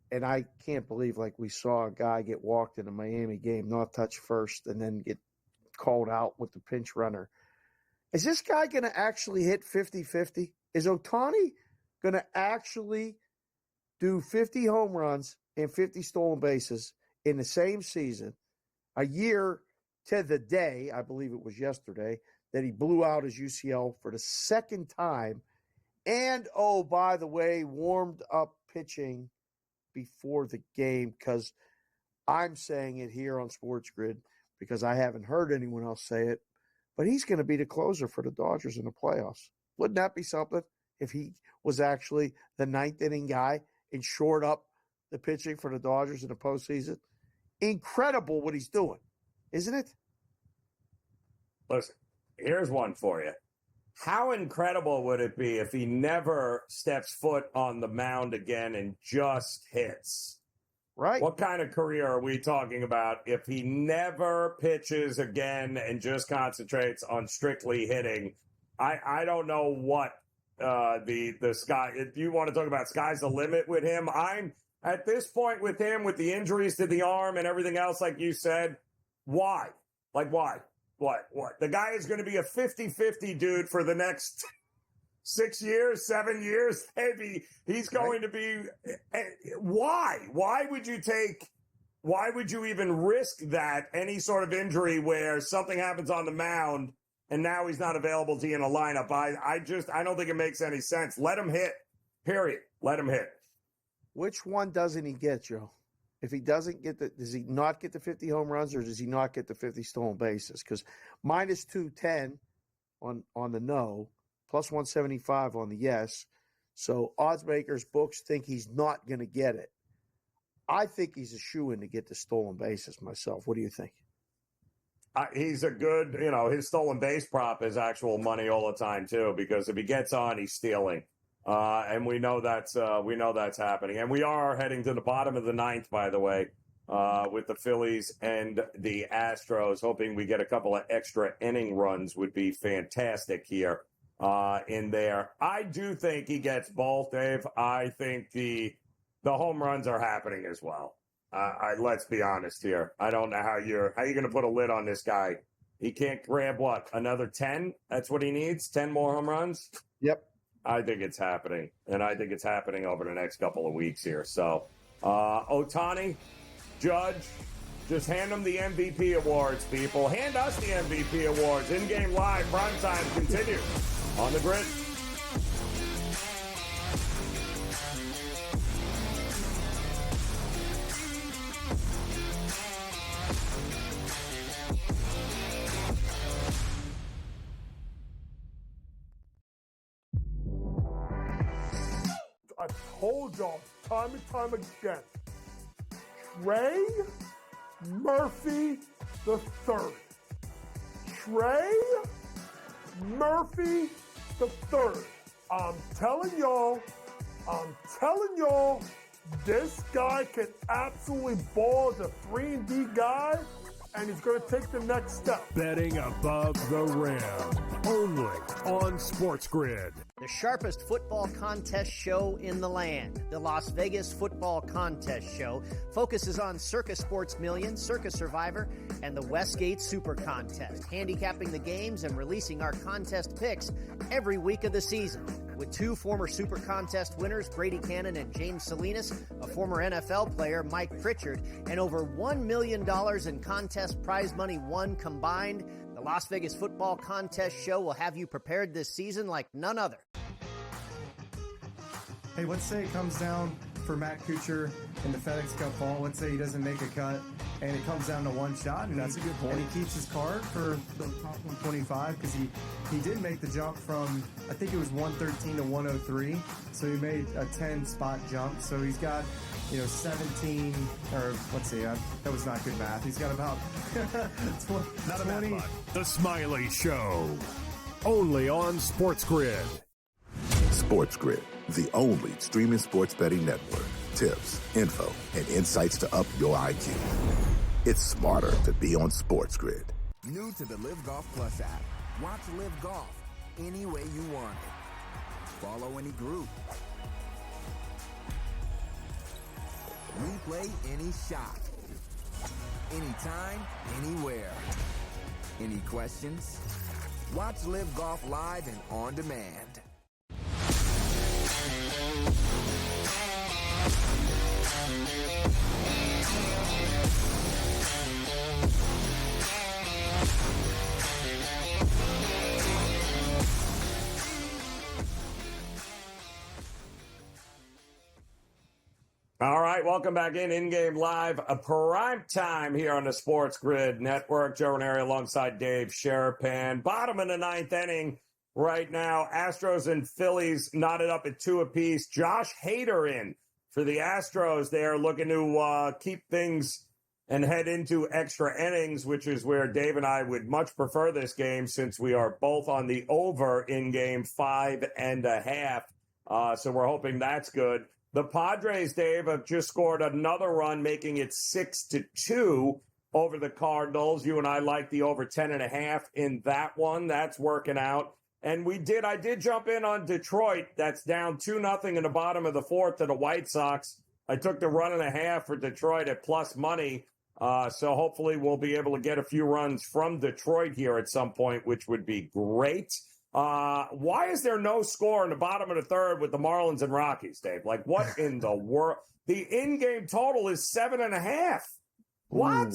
Speaker 7: And I can't believe we saw a guy get walked in a Miami game, not touch first, and then get called out with the pinch runner. Is this guy going to actually hit 50-50? Is Ohtani going to actually do 50 home runs and 50 stolen bases in the same season, a year to the day, I believe it was yesterday, that he blew out his UCL for the second time, and, oh, by the way, warmed up pitching before the game, because I'm saying it here on SportsGrid because I haven't heard anyone else say it, but he's going to be the closer for the Dodgers in the playoffs. Wouldn't that be something if he was actually the 9th inning guy and shored up the pitching for the Dodgers in the postseason? Incredible what he's doing, isn't it?
Speaker 6: Listen, here's one for you. How incredible would it be if he never steps foot on the mound again and just hits?
Speaker 7: Right.
Speaker 6: What kind of career are we talking about if he never pitches again and just concentrates on strictly hitting? I don't know what the sky. If you want to talk about sky's the limit with him, I'm at this point with him with the injuries to the arm and everything else, like you said. Why? Like why? What? The guy is going to be a 50-50 dude for the next 6 years, 7 years, maybe. He's going to be. Why? Why would you even risk that, any sort of injury where something happens on the mound and now he's not available to be in a lineup? I don't think it makes any sense. Let him hit, period. Let him hit.
Speaker 7: Which one doesn't he get, Joe? If he doesn't get does he not get the 50 home runs, or does he not get the 50 stolen bases? Because minus 210 on the no, plus 175 on the yes. So odds makers, books think he's not going to get it. I think he's a shoo-in to get the stolen bases myself. What do you think?
Speaker 6: He's a good, his stolen base prop is actual money all the time too, because if he gets on, he's stealing. And we know that's happening. And we are heading to the bottom of the ninth, by the way, with the Phillies and the Astros. Hoping we get a couple of extra inning runs would be fantastic here in there. I do think he gets both, Dave. I think the home runs are happening as well. Let's be honest here. I don't know how you're going to put a lid on this guy. He can't grab another 10? That's what he needs? 10 more home runs?
Speaker 7: Yep.
Speaker 6: I think it's happening, and I think it's happening over the next couple of weeks here. So, Ohtani, Judge, just hand them the MVP awards, people. Hand us the MVP awards. In-game live, primetime continues on the grid.
Speaker 8: I told y'all time and time again, Trey Murphy the third. Trey Murphy the third. I'm telling y'all, this guy can absolutely ball as a 3-and-D guy, and he's going to take the next step.
Speaker 9: Betting above the rim, only on SportsGrid.
Speaker 10: The sharpest football contest show in the land, the Las Vegas Football Contest Show, focuses on Circa Sports Million, Circa Survivor, and the Westgate Super Contest, handicapping the games and releasing our contest picks every week of the season. With two former Super Contest winners, Brady Cannon and James Salinas, a former NFL player, Mike Pritchard, and over $1 million in contest prize money won combined, the Las Vegas Football Contest Show will have you prepared this season like none other.
Speaker 11: Hey, let's say it comes down for Matt Kuchar in the FedEx Cup fall. Let's say he doesn't make a cut, and it comes down to one shot. And
Speaker 9: that's a good point.
Speaker 11: And he keeps his card for the top 125 because he did make the jump from, I think it was 113 to 103. So he made a 10-spot jump. So he's got, 17, or let's see, that was not good math. He's got about 20.
Speaker 9: The Smiley Show, only on SportsGrid.
Speaker 12: SportsGrid, the only streaming sports betting network. Tips, info, and insights to up your IQ. It's smarter to be on SportsGrid.
Speaker 13: New to the Live Golf Plus app. Watch Live Golf any way you want it. Follow any group. Replay any shot. Anytime, anywhere. Any questions? Watch Live Golf live and on demand.
Speaker 6: All right, welcome back in-game live, a prime time here on the SportsGrid Network. Joe Raineri alongside Dave Sharapan. Bottom of the ninth inning right now. Astros and Phillies knotted up at 2 apiece. Josh Hader in for the Astros. They are looking to keep things and head into extra innings, which is where Dave and I would much prefer this game since we are both on the over in game 5.5. So we're hoping that's good. The Padres, Dave, have just scored another run, making it 6-2 over the Cardinals. You and I like the over 10.5 in that one. That's working out. And I did jump in on Detroit. That's down 2-0 in the bottom of the fourth to the White Sox. I took the 1.5 for Detroit at plus money. So hopefully we'll be able to get a few runs from Detroit here at some point, which would be great. Why is there no score in the bottom of the third with the Marlins and Rockies, Dave? Like, what in the world? The in-game total is 7.5. What?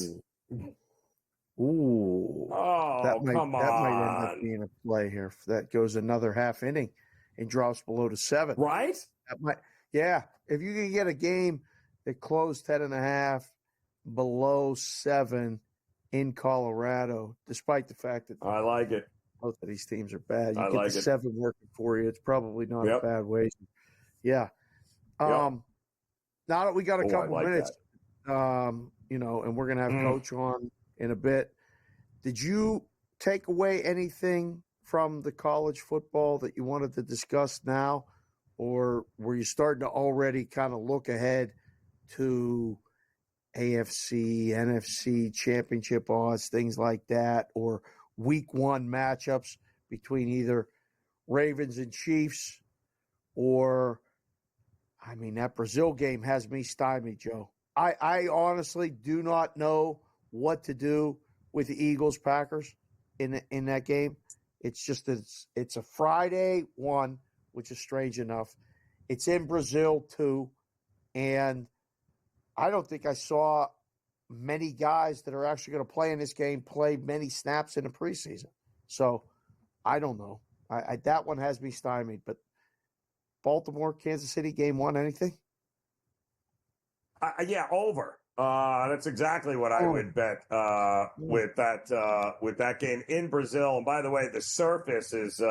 Speaker 7: Ooh.
Speaker 6: Oh, come on.
Speaker 7: That might end up being a play here. If that goes another half inning and drops below to 7.
Speaker 6: Right?
Speaker 7: Yeah. If you can get a game that closed 10.5 below 7 in Colorado, despite the fact that
Speaker 6: I like it.
Speaker 7: Both of these teams are bad. You
Speaker 6: I
Speaker 7: get
Speaker 6: like
Speaker 7: the
Speaker 6: it.
Speaker 7: 7 working for you. It's probably not a bad way. Yeah. Now that we got a couple minutes, and we're going to have Coach on in a bit, did you take away anything from the college football that you wanted to discuss now? Or were you starting to already kind of look ahead to AFC, NFC championship odds, things like that, or week 1 matchups between either Ravens and Chiefs or, that Brazil game has me stymied, Joe. I honestly do not know what to do with the Eagles-Packers in that game. It's just that it's a Friday one, which is strange enough. It's in Brazil too, and I don't think I saw many guys that are actually going to play in this game play many snaps in the preseason. So I don't know. That one has me stymied. But Baltimore, Kansas City, game 1, anything?
Speaker 6: Yeah, over. That's exactly what I would bet with that game in Brazil. And by the way, the surface is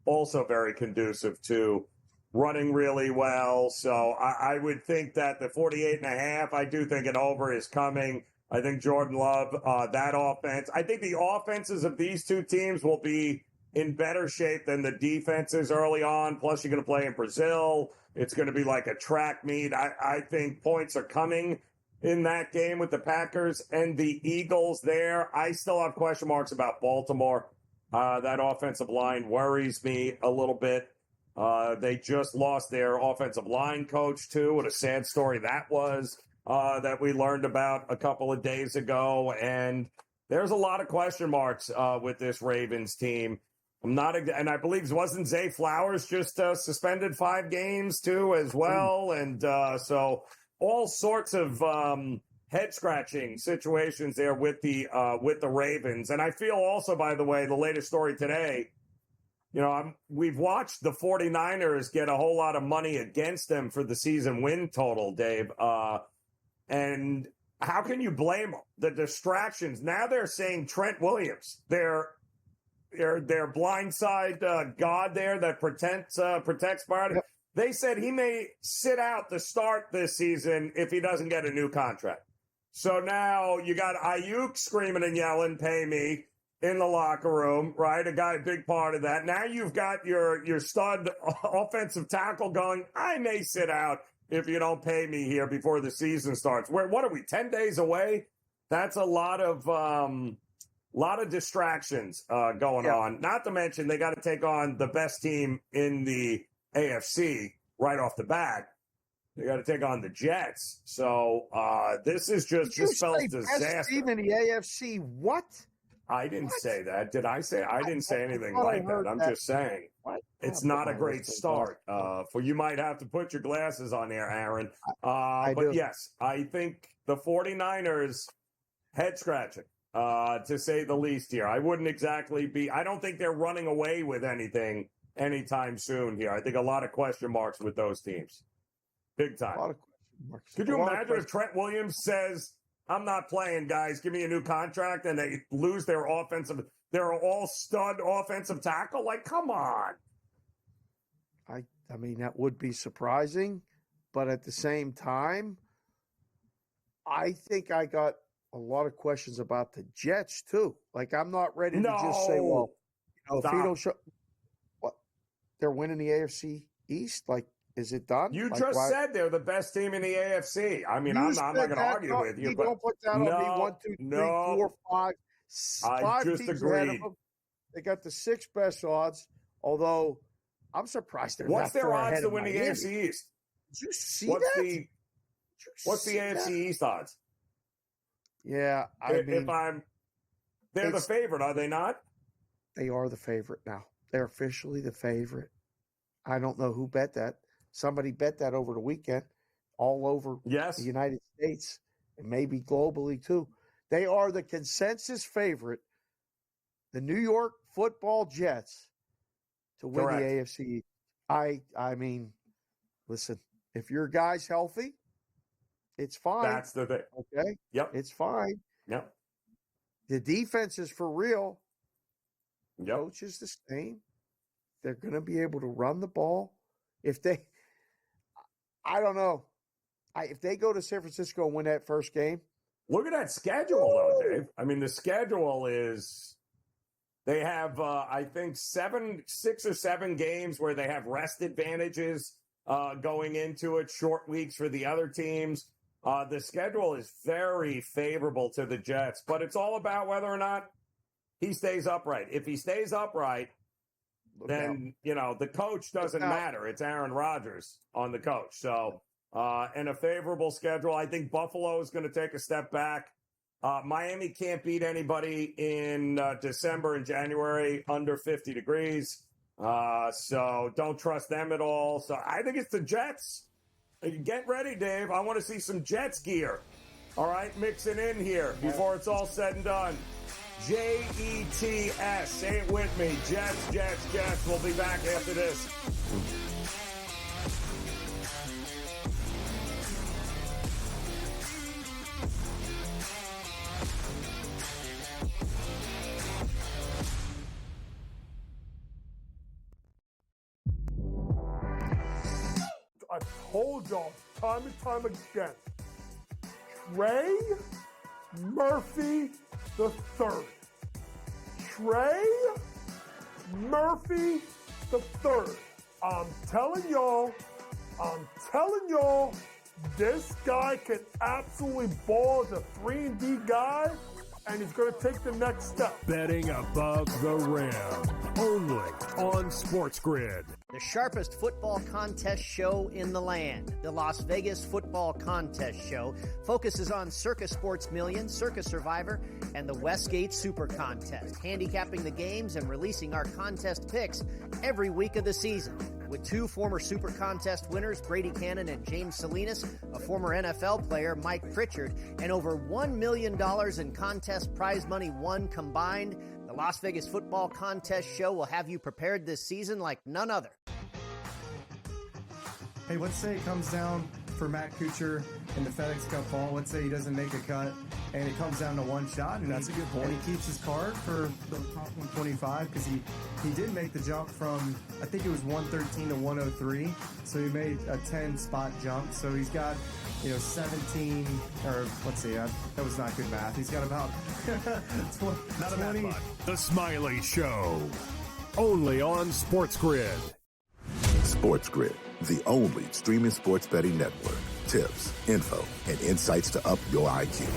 Speaker 6: also very conducive to running really well. So I would think that the 48.5, I do think an over is coming. I think Jordan Love, that offense. I think the offenses of these two teams will be in better shape than the defenses early on. Plus, you're going to play in Brazil. It's going to be like a track meet. I think points are coming in that game with the Packers and the Eagles there. I still have question marks about Baltimore. That offensive line worries me a little bit. They just lost their offensive line coach, too. What a sad story that was that we learned about a couple of days ago. And there's a lot of question marks with this Ravens team. And I believe, wasn't Zay Flowers just suspended 5 games, too, as well? And so all sorts of head-scratching situations there with the Ravens. And I feel also, by the way, the latest story today, we've watched the 49ers get a whole lot of money against them for the season win total, Dave. And how can you blame them? The distractions. Now they're saying Trent Williams, their blindside god there that protects Barty. Yep. They said he may sit out the start this season if he doesn't get a new contract. So now you got Ayuk screaming and yelling, "Pay me," in the locker room, right? A big part of that. Now you've got your stud offensive tackle going, "I may sit out if you don't pay me here before the season starts." What are we, 10 days away? That's a lot of distractions going on. Not to mention they got to take on the best team in the AFC right off the bat. They got to take on the Jets. So this is just spells disaster.
Speaker 7: Best team in the AFC, what?
Speaker 6: I didn't say that. Did I say? I didn't say anything like that. I'm just saying it's not a great start. For you might have to put your glasses on there, Aaron. But yes, I think the 49ers head scratching, to say the least here. I wouldn't exactly I don't think they're running away with anything anytime soon here. I think a lot of question marks with those teams. Big time.
Speaker 7: A lot of question marks.
Speaker 6: Could you imagine if Trent Williams says, "I'm not playing, guys. Give me a new contract," and they lose their all-stud offensive tackle? Like, come on.
Speaker 7: I mean, that would be surprising, but at the same time, I think I got a lot of questions about the Jets too. Like, I'm not ready to just say, well, if you don't show, what, they're winning the AFC East. Like, Is it done?
Speaker 6: You
Speaker 7: Like,
Speaker 6: just
Speaker 7: why?
Speaker 6: said they're the best team in the AFC. I mean,
Speaker 7: You
Speaker 6: I'm not going
Speaker 7: said
Speaker 6: to
Speaker 7: that.
Speaker 6: argue
Speaker 7: No,
Speaker 6: with you,
Speaker 7: you
Speaker 6: but
Speaker 7: don't put that on me.
Speaker 6: no,
Speaker 7: 1, 2, 3,
Speaker 6: no.
Speaker 7: 4, 5.
Speaker 6: I
Speaker 7: Five
Speaker 6: just
Speaker 7: teams ahead of
Speaker 6: agreed.
Speaker 7: them. They got the 6th best odds. Although I'm surprised they're
Speaker 6: What's
Speaker 7: that
Speaker 6: their
Speaker 7: far
Speaker 6: odds
Speaker 7: ahead
Speaker 6: to
Speaker 7: of
Speaker 6: win the
Speaker 7: Miami.
Speaker 6: AFC East?
Speaker 7: Did you see
Speaker 6: What's
Speaker 7: that?
Speaker 6: the What's the AFC East odds?
Speaker 7: Yeah,
Speaker 6: they're the favorite, are they not?
Speaker 7: They are the favorite now. They're officially the favorite. I don't know who bet that. Somebody bet that over the weekend, all over the United States and maybe globally too. They are the consensus favorite, the New York Football Jets, to win
Speaker 6: Correct.
Speaker 7: the AFC. I mean, listen, if your guy's healthy, it's fine.
Speaker 6: That's the thing.
Speaker 7: Okay?
Speaker 6: Yep.
Speaker 7: It's fine.
Speaker 6: Yep.
Speaker 7: The defense is for real.
Speaker 6: Yep.
Speaker 7: Coach is the same. They're going to be able to run the ball. If they, I don't know. If they go to San Francisco and win that first game.
Speaker 6: Look at that schedule, though, Dave. I mean, the schedule is, they have, I think, 6 or 7 games where they have rest advantages going into it, short weeks for the other teams. The schedule is very favorable to the Jets, but it's all about whether or not he stays upright. If he stays upright, then, the coach doesn't matter. It's Aaron Rodgers on the coach. So, and a favorable schedule. I think Buffalo is going to take a step back. Miami can't beat anybody in December and January under 50 degrees. So don't trust them at all. So I think it's the Jets. Get ready, Dave. I want to see some Jets gear. All right, mixing in here before it's all said and done. Jets. Say it with me. Jets, Jets, Jets. We'll be back after this.
Speaker 8: I told y'all time and time again. Trey Murphy the third. Trey Murphy the third. I'm telling y'all, this guy can absolutely ball as a 3-and-D guy, and he's going to take the next step.
Speaker 9: Betting above the rim. Only on SportsGrid.
Speaker 10: The sharpest football contest show in the land, the Las Vegas Football Contest Show, focuses on Circus Sports Million, Circus Survivor, and the Westgate Super Contest, handicapping the games and releasing our contest picks every week of the season. With 2 former Super Contest winners, Brady Cannon and James Salinas, a former NFL player, Mike Pritchard, and over $1 million in contest prize money won combined, the Las Vegas Football Contest Show will have you prepared this season like none other.
Speaker 11: Hey, let's say it comes down for Matt Kuchar in the FedEx Cup fall. Let's say he doesn't make a cut, and it comes down to one shot. And
Speaker 9: that's a good point.
Speaker 11: And he keeps his card for the top 125 because he did make the jump from, I think it was 113 to 103. So he made a 10-spot jump. So he's got, 17, or let's see, that was not good math. He's got about 20.
Speaker 9: The Smiley Show. Only on SportsGrid.
Speaker 12: SportsGrid, the only streaming sports betting network. Tips, info, and insights to up your IQ.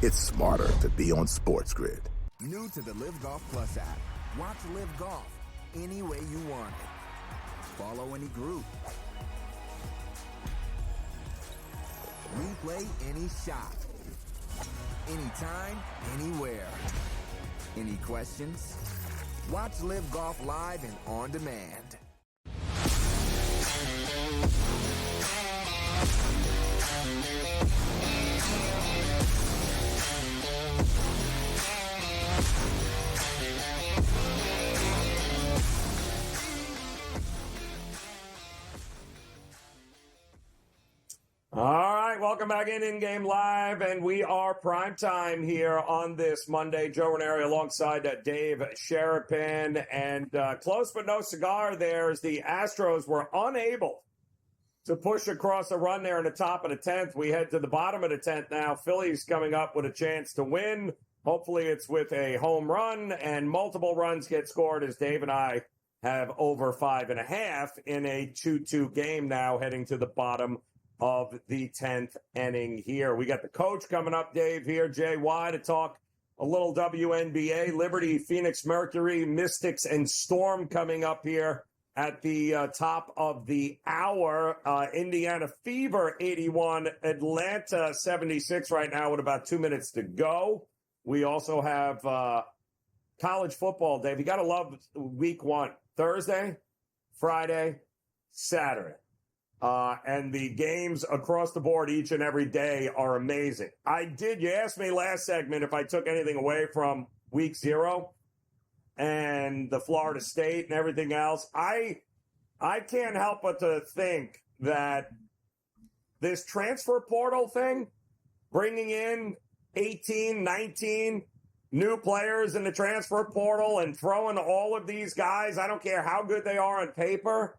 Speaker 12: It's smarter to be on SportsGrid.
Speaker 13: New to the Live Golf Plus app. Watch Live Golf any way you want it. Follow any group. Replay any shot. Anytime, anywhere. Any questions? Watch Live Golf live and on demand.
Speaker 6: All right, welcome back InGame Live, and we are PrimeTime here on this Monday. Joe Raineri alongside Dave Sharapan, and close but no cigar there as the Astros were unable to push across a run there in the top of the 10th. We head to the bottom of the 10th now. Phillies coming up with a chance to win. Hopefully it's with a home run, and multiple runs get scored as Dave and I have over 5.5 in a 2-2 game now, heading to the bottom of the 10th inning here. We got the coach coming up, Dave, here, JY, to talk a little WNBA. Liberty, Phoenix Mercury, Mystics, and Storm coming up here at the top of the hour. Indiana Fever 81, Atlanta 76 right now with about 2 minutes to go. We also have college football, Dave. You got to love week one. Thursday, Friday, Saturday. And the games across the board each and every day are amazing. You asked me last segment if I took anything away from week 0 and the Florida State and everything else. I can't help but to think that this transfer portal thing, bringing in 18, 19 new players in the transfer portal and throwing all of these guys, I don't care how good they are on paper,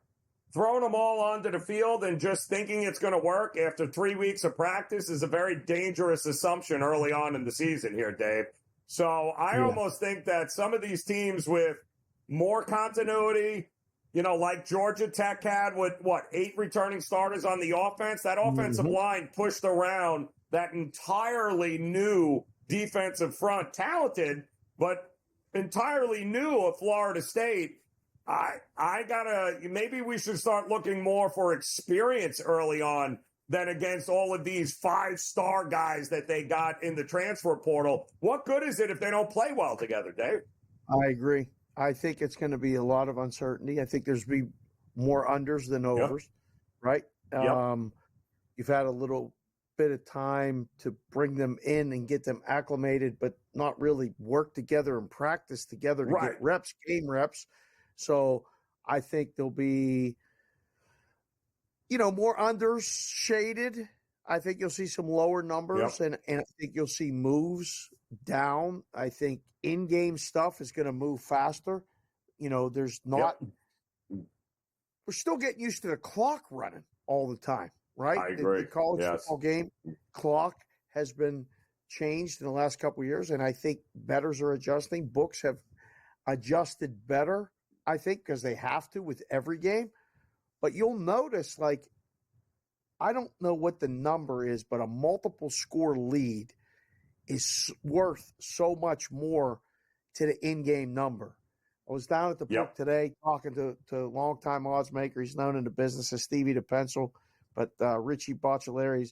Speaker 6: throwing them all onto the field and just thinking it's going to work after 3 weeks of practice is a very dangerous assumption early on in the season here, Dave. So I almost think that some of these teams with more continuity, like Georgia Tech had with, 8 returning starters on the offense, that offensive line pushed around that entirely new defensive front, talented, but entirely new of Florida State. Maybe we should start looking more for experience early on than against all of these 5-star guys that they got in the transfer portal. What good is it if they don't play well together, Dave?
Speaker 7: I agree. I think it's going to be a lot of uncertainty. I think there's be more unders than overs, right? You've had a little bit of time to bring them in and get them acclimated, but not really work together and practice together to get reps, game reps. So I think there'll be, more unders shaded. I think you'll see some lower numbers, and I think you'll see moves down. I think in-game stuff is going to move faster. There's not – we're still getting used to the clock running all the time, right?
Speaker 6: I agree.
Speaker 7: The college football game clock has been changed in the last couple of years, and I think bettors are adjusting. Books have adjusted better, I think, because they have to with every game. But you'll notice, I don't know what the number is, but a multiple score lead is worth so much more to the in-game number. I was down at the book today talking to longtime odds maker. He's known in the business as Stevie the Pencil, but Richie Bocciolari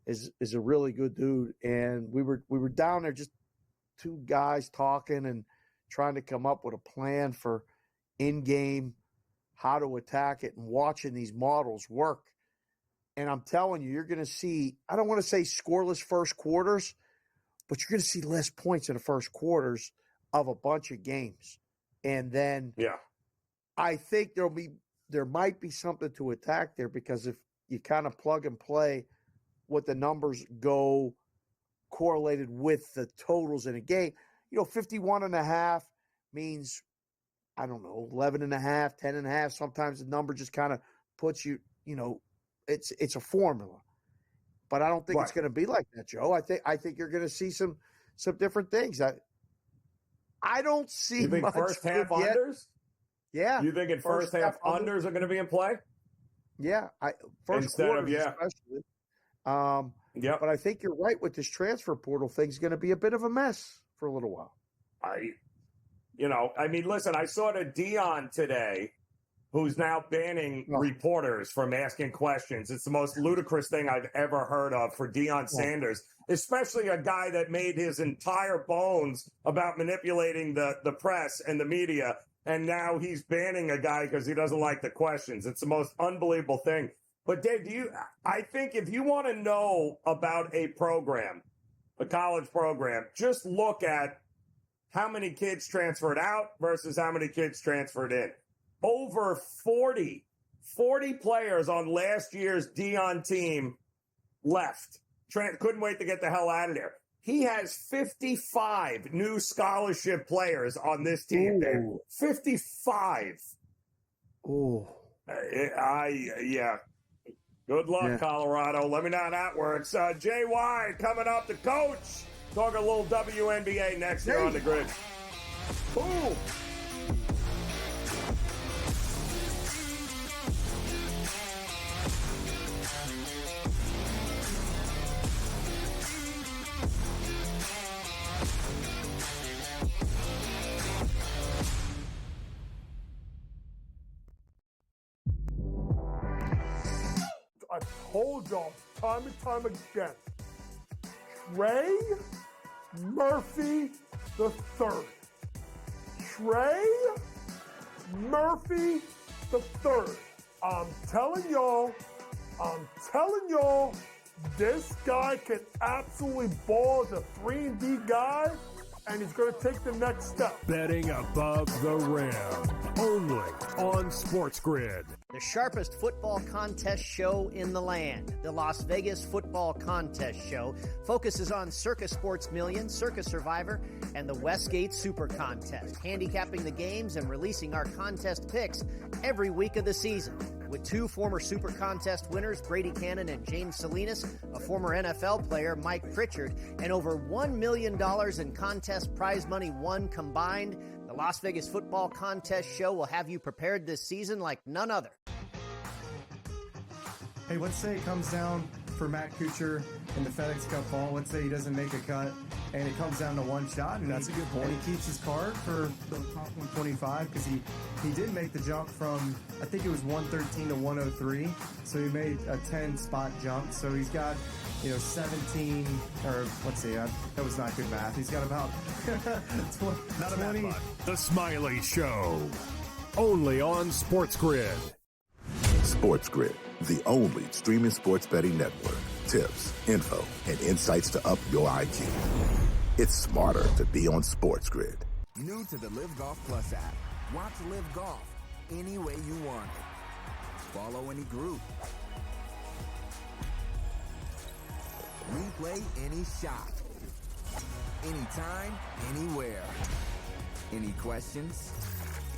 Speaker 7: is a really good dude. And we were down there, just two guys talking and trying to come up with a plan for in-game, how to attack it, and watching these models work. And I'm telling you, you're going to see, I don't want to say scoreless first quarters, but you're going to see less points in the first quarters of a bunch of games. And then I think there might be something to attack there, because if you kind of plug and play what the numbers go correlated with the totals in a game, 51.5 means, I don't know, 11.5, 10.5. Sometimes the number just kind of puts you, it's a formula. But I don't think it's going to be like that, Joe. I think you're going to see some different things. I don't see.
Speaker 6: You think
Speaker 7: much
Speaker 6: first half unders?
Speaker 7: Yeah.
Speaker 6: You think first half unders are going to be in play?
Speaker 7: Yeah. First quarter especially. But I think you're right with this transfer portal thing is going to be a bit of a mess for a little while.
Speaker 6: Listen, I saw the Dion today, who's now banning reporters from asking questions. It's the most ludicrous thing I've ever heard of for Deion Sanders, especially a guy that made his entire bones about manipulating the press and the media. And now he's banning a guy because he doesn't like the questions. It's the most unbelievable thing. But Dave, I think if you want to know about a program, a college program, just look at how many kids transferred out versus how many kids transferred in. Over 40 players on last year's Dion team left. Couldn't wait to get the hell out of there. He has 55 new scholarship players on this team. Dave. 55.
Speaker 7: Oh.
Speaker 6: Good luck, Colorado. Let me know how that works. JY coming up, the coach. Talk a little WNBA next year on the grid. Ooh.
Speaker 8: I told y'all time and time again. Trey Murphy the third. Trey Murphy the third. I'm telling y'all, this guy can absolutely ball as a 3-and-D guy, and he's going to take the next step.
Speaker 9: Betting above the rim. Only on SportsGrid.
Speaker 10: The sharpest football contest show in the land, the Las Vegas Football Contest Show, focuses on Circus Sports Million, Circus Survivor, and the Westgate Super Contest, handicapping the games and releasing our contest picks every week of the season. With two former Super Contest winners, Brady Cannon and James Salinas, a former NFL player, Mike Pritchard, and over $1 million in contest prize money won combined, the Las Vegas Football Contest Show will have you prepared this season like none other.
Speaker 11: Hey, let's say it comes down for Matt Kuchar in the FedEx Cup fall. Let's say he doesn't make a cut, and it comes down to one shot. And
Speaker 9: that's a good point.
Speaker 11: And he keeps his card for the top 125 because he did make the jump from, I think it was 113 to 103. So he made a 10-spot jump. So he's got, 17, or let's see, that was not good math. He's got about 20.
Speaker 9: The Smiley Show. Only on SportsGrid.
Speaker 12: SportsGrid, the only streaming sports betting network. Tips, info, and insights to up your IQ. It's smarter to be on SportsGrid.
Speaker 13: New to the Live Golf Plus app. Watch Live Golf any way you want it. Follow any group. Replay any shot. Anytime, anywhere. Any questions?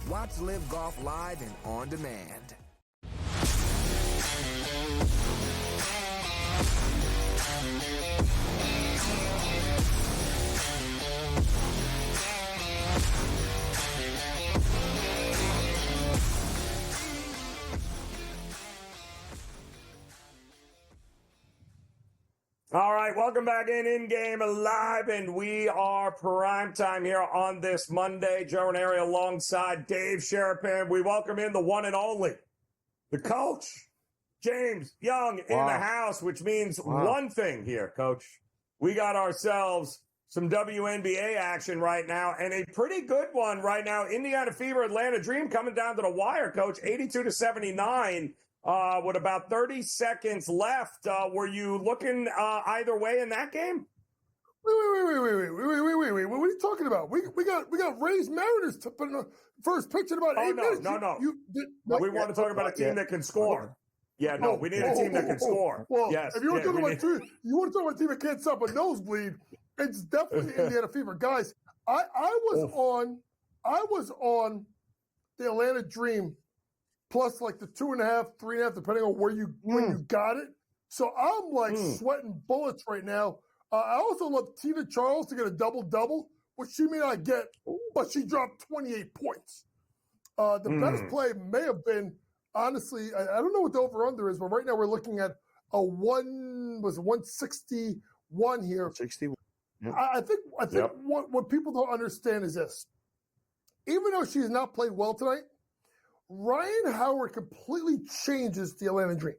Speaker 13: Watch Live Golf live and on demand.
Speaker 6: All right, welcome back in-game live, and we are prime time here on this Monday. Joe Raineri alongside Dave Sharapan. We welcome in the one and only, the coach, James Young, in the house, which means one thing here, Coach. We got ourselves some WNBA action right now, and a pretty good one right now. Indiana Fever, Atlanta Dream coming down to the wire, Coach, 82-79. With about 30 seconds left, were you looking either way in that game?
Speaker 8: Wait. What are you talking about? We got Rays Mariners to put in the first pitch in about 8 minutes.
Speaker 6: No. We want to talk about a team that can score. Yeah, no, we need a team that can score.
Speaker 8: Well,
Speaker 6: yes.
Speaker 8: If you want to talk about a team that can't stop a nosebleed, it's definitely Indiana Fever. Guys, I was on the Atlanta Dream plus like the 2.5, 3.5, depending on when you got it. So I'm like sweating bullets right now. I also love Tina Charles to get a double-double, which she may not get, but she dropped 28 points. The best play may have been, honestly, I don't know what the over-under is, but right now we're looking at a 161 here.
Speaker 7: 61. Yep.
Speaker 8: I think what people don't understand is this. Even though she has not played well tonight, Ryan Howard completely changes the Atlanta Dream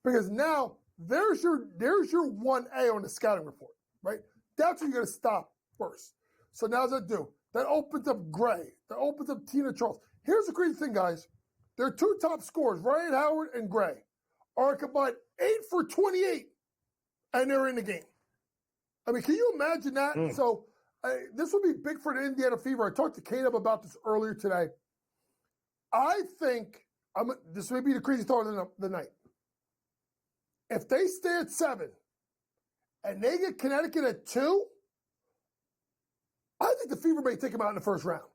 Speaker 8: because now there's your 1A on the scouting report, right? That's what you're going to stop first. So now that do? That opens up Gray. That opens up Tina Charles. Here's the crazy thing, guys. Their two top scorers, Ryan Howard and Gray, are combined 8 for 28, and they're in the game. I mean, can you imagine that? So this will be big for the Indiana Fever. I talked to Caleb about this earlier today. I think this may be the crazy thought of the night. If they stay at 7 and they get Connecticut at 2, I think the Fever may take them out in the first round.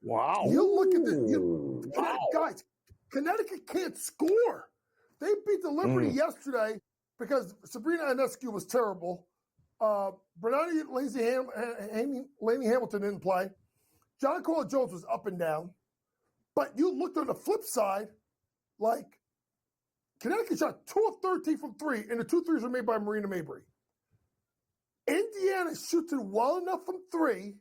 Speaker 6: Wow.
Speaker 8: You look at guys, Connecticut can't score. They beat the Liberty yesterday because Sabrina Ionescu was terrible. Bernardi Laney Hamilton didn't play. John Cole Jones was up and down. But you looked on the flip side, like Connecticut shot 2 of 13 from 3, and the 2 threes were made by Marina Mabry. Indiana shooting well enough from 3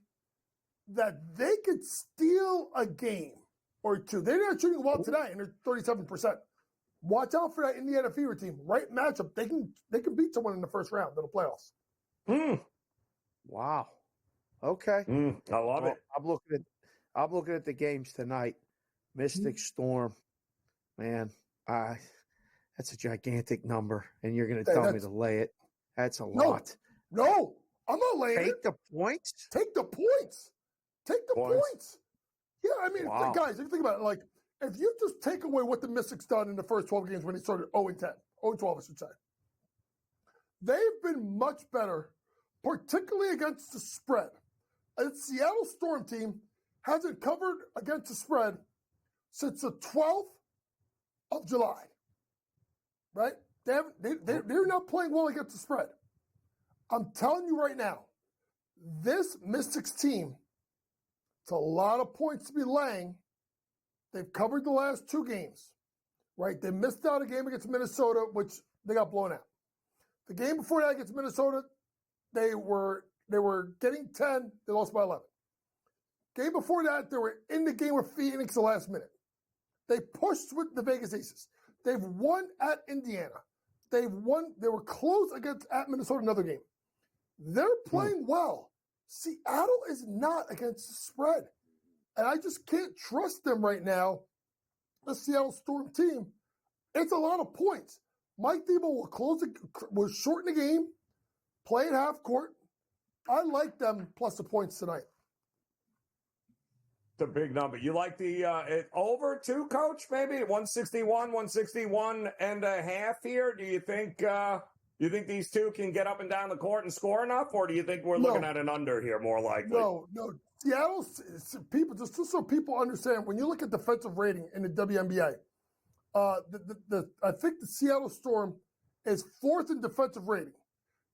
Speaker 8: that they could steal a game or two. They're not shooting well today, and they're 37%. Watch out for that Indiana Fever team. Right matchup, they can beat someone in the first round of the playoffs.
Speaker 7: Wow. Okay.
Speaker 6: I love it.
Speaker 7: I'm looking at the games tonight. Mystic Storm, man, that's a gigantic number, and you're going to tell me to lay it. That's a lot.
Speaker 8: No, I'm not laying it.
Speaker 7: Take the points.
Speaker 8: Take the points. Take the points. Yeah, I mean, guys, if you think about it, like, if you just take away what the Mystics done in the first 12 games when they started 0-10, 0-12, I should say, they've been much better, particularly against the spread. The Seattle Storm team hasn't covered against the spread since the 12th of July, right? They're not playing well against the spread. I'm telling you right now, this Mystics team, it's a lot of points to be laying. They've covered the last 2 games, right? They missed out a game against Minnesota, which they got blown out. The game before that against Minnesota, they were getting 10. They lost by 11. Game before that, they were in the game with Phoenix the last minute. They pushed with the Vegas Aces. They've won at Indiana. They were close at Minnesota another game. They're playing well. Seattle is not against the spread. And I just can't trust them right now, the Seattle Storm team. It's a lot of points. Mike Thibault will shorten the game, play at half court. I like them plus the points tonight.
Speaker 6: The big number. You like the over 2, Coach? Maybe 161 and a half here. Do you think these two can get up and down the court and score enough, or do you think we're looking at an under here more likely?
Speaker 8: No. Seattle people, just so people understand, when you look at defensive rating in the WNBA, I think the Seattle Storm is 4th in defensive rating.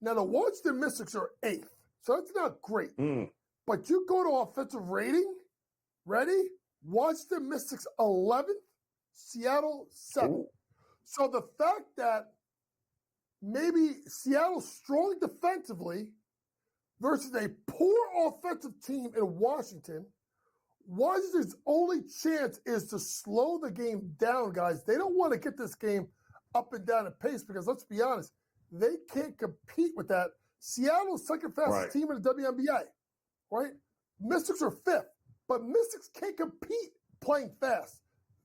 Speaker 8: Now the Washington Mystics are 8th, so that's not great. But you go to offensive rating. Ready? Washington Mystics 11th, Seattle 7th. So the fact that maybe Seattle's strong defensively versus a poor offensive team in Washington, Washington's only chance is to slow the game down, guys. They don't want to get this game up and down at pace because, let's be honest, they can't compete with that. Seattle's second fastest team in the WNBA, right? Mystics are 5th. But Mystics can't compete playing fast.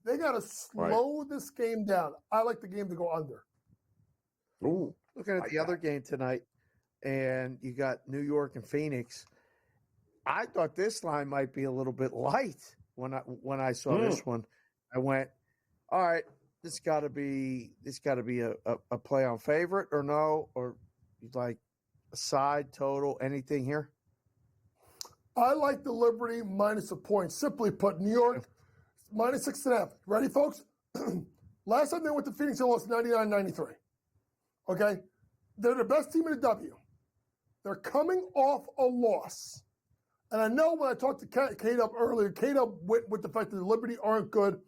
Speaker 8: They got to slow this game down. I like the game to go under.
Speaker 7: Looking at the other game tonight, and you got New York and Phoenix. I thought this line might be a little bit light when I saw this one. I went, all right, this got to be a play on favorite or no, or like a side total, anything here?
Speaker 8: I like the Liberty minus a point. Simply put, New York minus 6.5. Ready, folks? Last time they went to Phoenix, they lost 99-93. Okay? They're the best team in the W. They're coming off a loss. And I know when I talked to K-Dub earlier, K-Dub went with the fact that the Liberty aren't good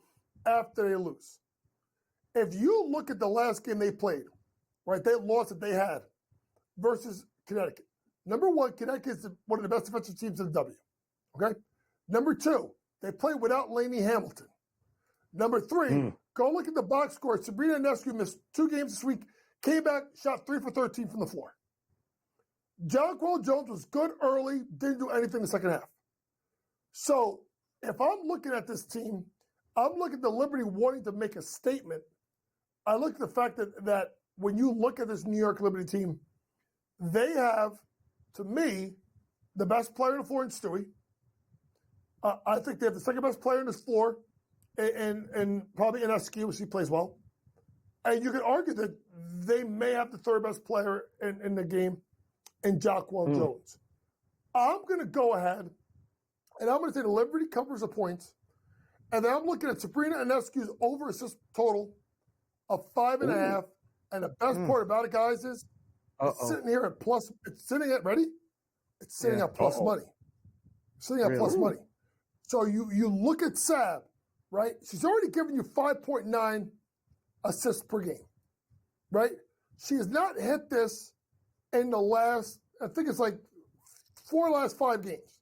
Speaker 8: after they lose. If you look at the last game they played, right, they lost that they had versus Connecticut. Number 1, Connecticut is one of the best defensive teams in the W. Okay? Number 2, they played without Lainey Hamilton. Number 3, go look at the box score. Sabrina Ionescu missed 2 games this week, came back, shot 3 for 13 from the floor. Jonquel Jones was good early, didn't do anything in the second half. So if I'm looking at this team, I'm looking at the Liberty wanting to make a statement. I look at the fact that when you look at this New York Liberty team, they have, to me, the best player on the floor in Stewie. I think they have the second best player on this floor, and probably Ionescu, which he plays well. And you could argue that they may have the third best player in the game in Jonquel Jones. I'm going to go ahead, and I'm going to say the Liberty covers the points, and then I'm looking at Sabrina Ionescu's over assist total of 5.5. And the best part about it, guys, is it's sitting here at plus. It's sitting at ready. It's sitting at plus money. Sitting at plus money. So you look at Sab, right? She's already given you 5.9 assists per game, right? She has not hit this in the last, I think it's like 4 last 5 games.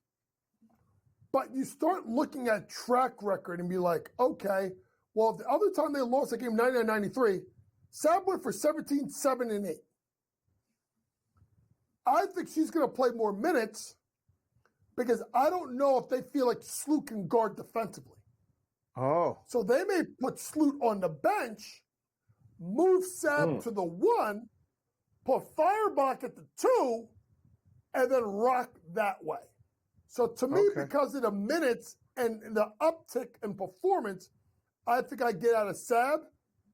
Speaker 8: But you start looking at track record and be like, okay, Well, the other time they lost the game 99-93, Sab went for 17, 7, and 8. I think she's going to play more minutes because I don't know if they feel like Sloot can guard defensively.
Speaker 7: Oh.
Speaker 8: So they may put Sloot on the bench, move Sab to the 1, put Firebach at the 2, and then rock that way. So to me, because of the minutes and the uptick in performance, I think I get out of Sab.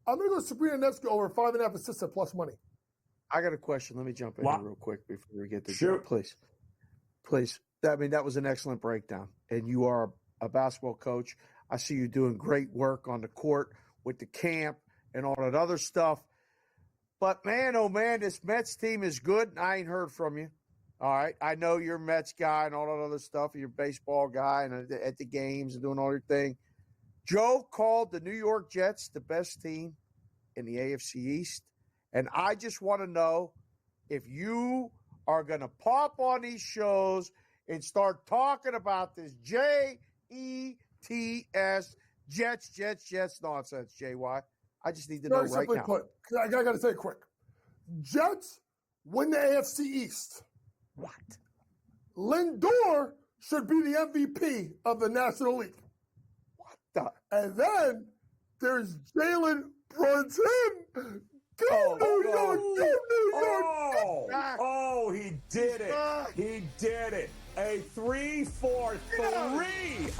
Speaker 8: I'm going to go Sabrina Nevsky over 5.5 assists at plus money.
Speaker 7: I got a question. Let me jump in here real quick before we get to
Speaker 6: Sure.
Speaker 7: Please. I mean, that was an excellent breakdown. And you are a basketball coach. I see you doing great work on the court with the camp and all that other stuff. But, man, oh, man, this Mets team is good. I ain't heard from you. All right. I know you're a Mets guy and all that other stuff. You're a baseball guy and at the games and doing all your thing. Joe called the New York Jets the best team in the AFC East. And I just want to know if you are going to pop on these shows and start talking about this Jets, Jets nonsense, JY. I just need to know right now.
Speaker 8: Put, I got to say it quick. Jets win the AFC East.
Speaker 7: What?
Speaker 8: Lindor should be the MVP of the National League.
Speaker 7: What the?
Speaker 8: And then there's Jalen Brunson. Go New York! Go New York!
Speaker 6: Oh, he did it. He did it. A 3-4-3.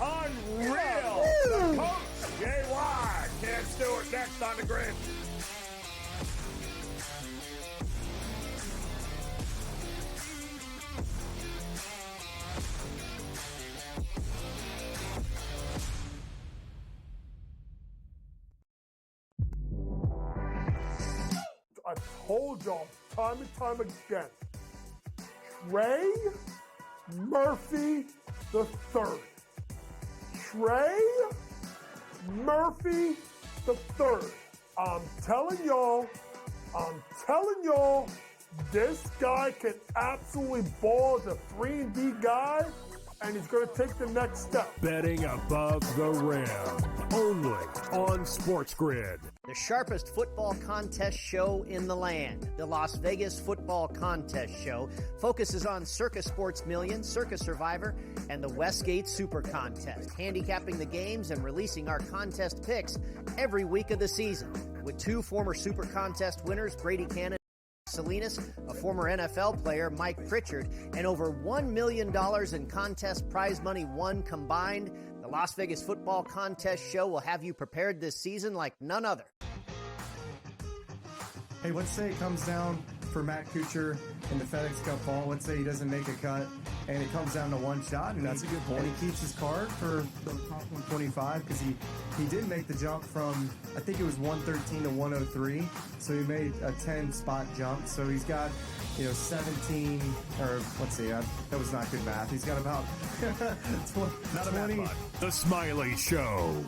Speaker 6: Unreal. The coach, JY. Cam Stewart next on the grid.
Speaker 8: I told y'all time and time again, Trey Murphy the third. Trey Murphy the third. I'm telling y'all, this guy can absolutely ball as a 3-and-D guy, and he's going to take the next step.
Speaker 9: Betting above the rim, only on SportsGrid.
Speaker 10: The sharpest football contest show in the land, the Las Vegas Football Contest Show, focuses on Circus Sports Million, Circus Survivor, and the Westgate Super Contest, handicapping the games and releasing our contest picks every week of the season. With 2 former Super Contest winners, Brady Cannon, Salinas, a former NFL player, Mike Pritchard, and over $1 million in contest prize money won combined, the Las Vegas Football Contest Show will have you prepared this season like none other.
Speaker 11: Hey, let's say it comes down for Matt Kuchar in the FedEx Cup ball. Let's say he doesn't make a cut, and it comes down to one shot. And
Speaker 9: that's a good point.
Speaker 11: And he keeps his card for the top 125 because he did make the jump from, I think it was 113 to 103. So he made a 10-spot jump. So he's got, 17, or let's see, that was not good math. He's got about 20.
Speaker 9: The Smiley Show,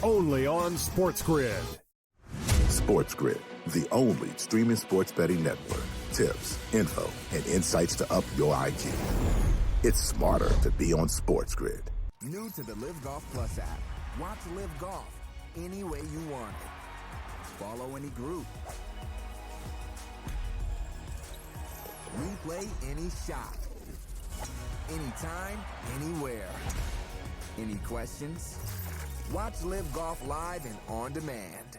Speaker 9: only on SportsGrid.
Speaker 12: SportsGrid, the only streaming sports betting network. Tips, info, and insights to up your IQ. It's smarter to be on SportsGrid.
Speaker 13: New to the Live Golf Plus app. Watch Live Golf any way you want it. Follow any group. Replay any shot. Anytime, anywhere. Any questions? Watch Live Golf live and on demand.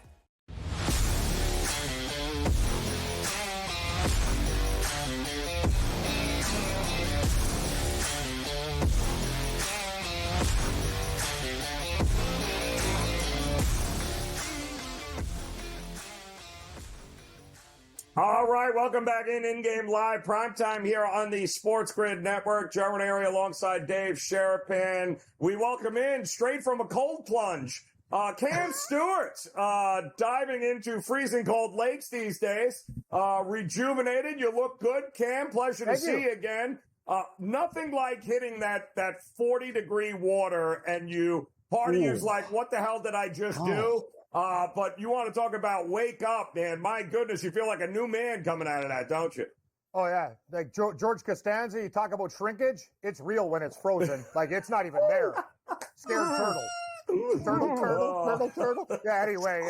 Speaker 6: All right, welcome back InGame Live, primetime here on the SportsGrid Network. Joe Raineri alongside Dave Sharapan. We welcome in, straight from a cold plunge, Cam Stewart, diving into freezing cold lakes these days. Rejuvenated, you look good, Cam. Pleasure to see you again. Nothing like hitting that 40-degree water and part of you's like, what the hell did I just do? But you want to talk about wake up, man. My goodness, you feel like a new man coming out of that, don't you?
Speaker 16: Oh, yeah. Like George Costanza, you talk about shrinkage. It's real when it's frozen. Like, it's not even there. Scared turtle. Turtle. Yeah, anyway,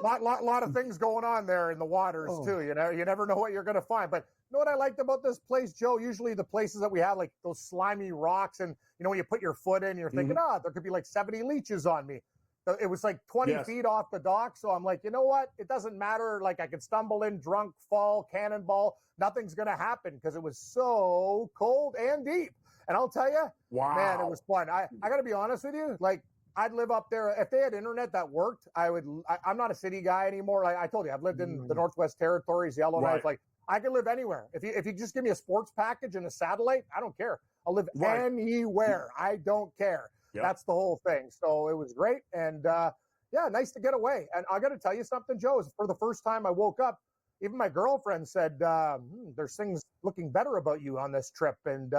Speaker 16: lot of things going on there in the waters, too. You know, you never know what you're going to find. But you know what I liked about this place, Joe? Usually the places that we have, like those slimy rocks, and, you know, when you put your foot in, you're thinking, there could be like 70 leeches on me. It was like 20 feet off the dock. So I'm like, you know what? It doesn't matter. Like, I could stumble in, drunk, fall, cannonball. Nothing's going to happen because it was so cold and deep. And I'll tell you, man, it was fun. I got to be honest with you. Like, I'd live up there. If they had internet that worked, I'm not a city guy anymore. Like I told you, I've lived in the Northwest Territories, Yellowknife. Like, I could live anywhere. If you just give me a sports package and a satellite, I don't care. I'll live anywhere. I don't care. That's the whole thing. So it was great. And nice to get away. And I got to tell you something, Joe, is for the first time I woke up, even my girlfriend said, there's things looking better about you on this trip. And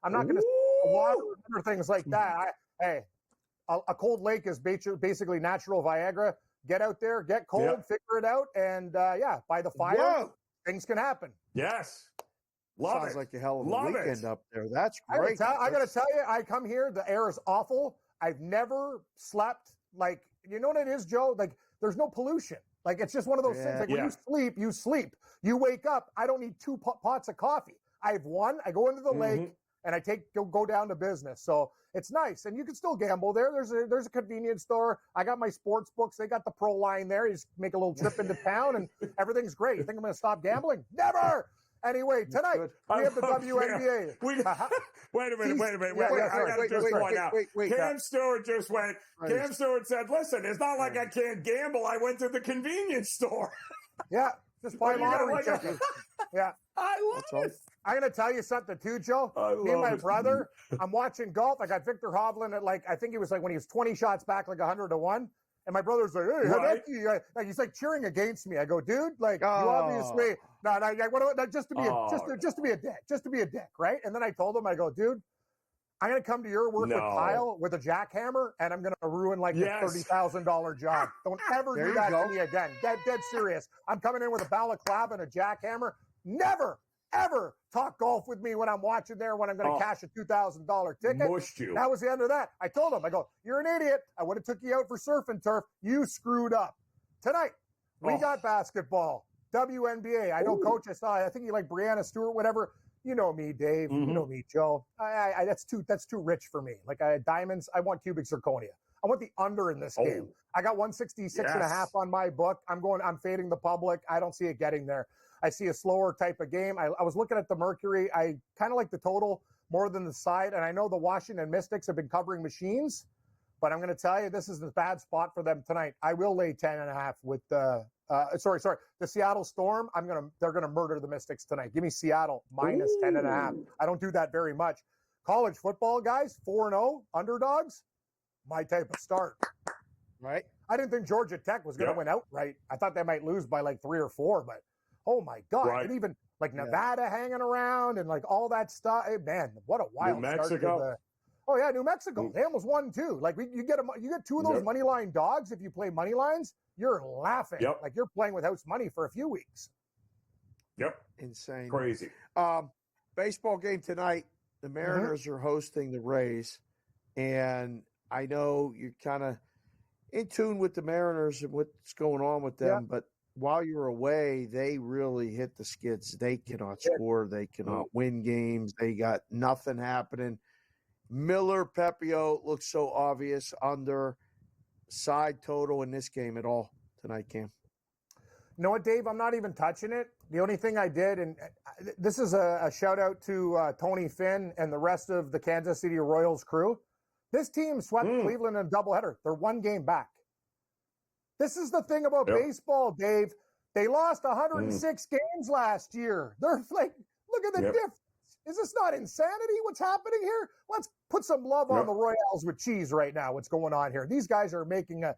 Speaker 16: I'm not going to water or things like that. A cold lake is basically natural Viagra. Get out there, get cold, figure it out. And by the fire, things can happen.
Speaker 6: Yes.
Speaker 7: Sounds like a hell of a weekend up there. That's great.
Speaker 16: I got to tell you, I come here, the air is awful. I've never slept like, you know what it is, Joe? Like, there's no pollution. Like, it's just one of those things. Like, when you sleep, you sleep. You wake up, I don't need 2 pots of coffee. I have one. I go into the lake and I go down to business. So it's nice. And you can still gamble there. There's a convenience store. I got my sports books. They got the pro line there. You just make a little trip into town and everything's great. You think I'm going to stop gambling? Never. Anyway, tonight we have the WNBA.
Speaker 6: Wait a minute. I got to just point out. Cam Stewart just went. Cam Stewart said, "Listen, it's not like I can't gamble. I went to the convenience store."
Speaker 16: Just buy lottery tickets.
Speaker 6: I love it.
Speaker 16: I'm going to tell you something too, Joe. Me and my brother, I'm watching golf. I got Victor Hovland at I think he was when he was 20 shots back, like 100-1. And my brother's like, hey, he's like cheering against me. I go, dude, you obviously, just to be a dick, right? And then I told him, I go, dude, I'm going to come to your work with Kyle with a jackhammer, and I'm going to ruin the $30,000 job. Don't ever do that to me again. Dead serious. I'm coming in with a balaclava and a jackhammer. Never, ever talk golf with me when I'm watching there when I'm going to cash a $2,000 ticket.
Speaker 6: Mushed you.
Speaker 16: That was the end of that. I told him, I go, you're an idiot. I would have took you out for surf and turf. You screwed up. Tonight, we got basketball, WNBA. I know, Coach, I think you like Brianna Stewart, whatever. You know me, Dave. You know me, Joe. That's too rich for me. Like diamonds, I want cubic zirconia. I want the under in this game. I got 166.5 on my book. I'm fading the public. I don't see it getting there. I see a slower type of game. I was looking at the Mercury. I kind of like the total more than the side. And I know the Washington Mystics have been covering machines, but I'm going to tell you, this is the bad spot for them tonight. I will lay 10.5 with the Seattle Storm. They're going to murder the Mystics tonight. Give me Seattle minus 10.5. I don't do that very much. College football, guys, 4-0 underdogs. My type of start.
Speaker 7: Right.
Speaker 16: I didn't think Georgia Tech was going to win outright. I thought they might lose by 3 or 4, but oh my God. And even Nevada hanging around and all that stuff. Hey, man, what a wild
Speaker 6: New
Speaker 16: start.
Speaker 6: Mexico.
Speaker 16: New Mexico. They almost won too. You get 2 of those money line dogs. If you play money lines, you're laughing. Like you're playing with house money for a few weeks.
Speaker 7: Insane.
Speaker 6: Crazy.
Speaker 7: Baseball game tonight. The Mariners are hosting the Rays. And I know you're kind of in tune with the Mariners and what's going on with them, but while you're away, they really hit the skids. They cannot score. They cannot win games. They got nothing happening. Miller Pepio looks so obvious under side total in this game at all tonight, Cam.
Speaker 16: You know what, Dave? I'm not even touching it. The only thing I did, and this is a shout out to Tony Finn and the rest of the Kansas City Royals crew. This team swept Cleveland in a doubleheader. They're 1 game back. This is the thing about baseball, Dave. They lost 106 games last year. They're look at the difference. Is this not insanity? What's happening here? Let's put some love on the Royals with cheese right now. What's going on here? These guys are making a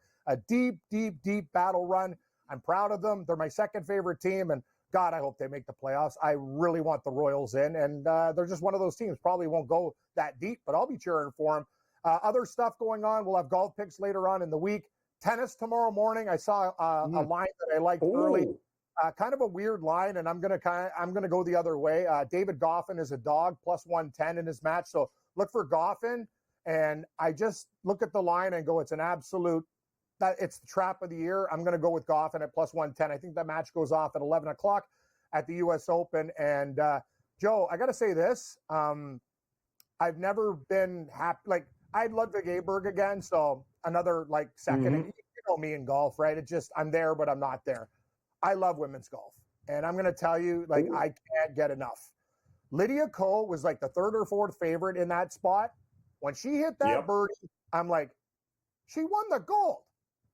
Speaker 16: deep, deep, deep battle run. I'm proud of them. They're my second favorite team. And God, I hope they make the playoffs. I really want the Royals in. And they're just one of those teams. Probably won't go that deep, but I'll be cheering for them. Other stuff going on. We'll have golf picks later on in the week. Tennis tomorrow morning. I saw a line that I liked early. Kind of a weird line, and I'm gonna go the other way. David Goffin is a dog plus 110 in his match, so look for Goffin. And I just look at the line and go, it's an absolute, it's the trap of the year. I'm going to go with Goffin at plus 110. I think that match goes off at 11 o'clock at the U.S. Open. And Joe, I got to say this. I've never been happy. Like, I'd Ludwig Aberg again. So another like second.
Speaker 6: Mm-hmm.
Speaker 16: And you know me in golf, right? It's just, I'm there, but I'm not there. I love women's golf. And I'm going to tell you, like, I can't get enough. Lydia Ko was like the third or fourth favorite in that spot. When she hit that birdie, I'm like, she won the gold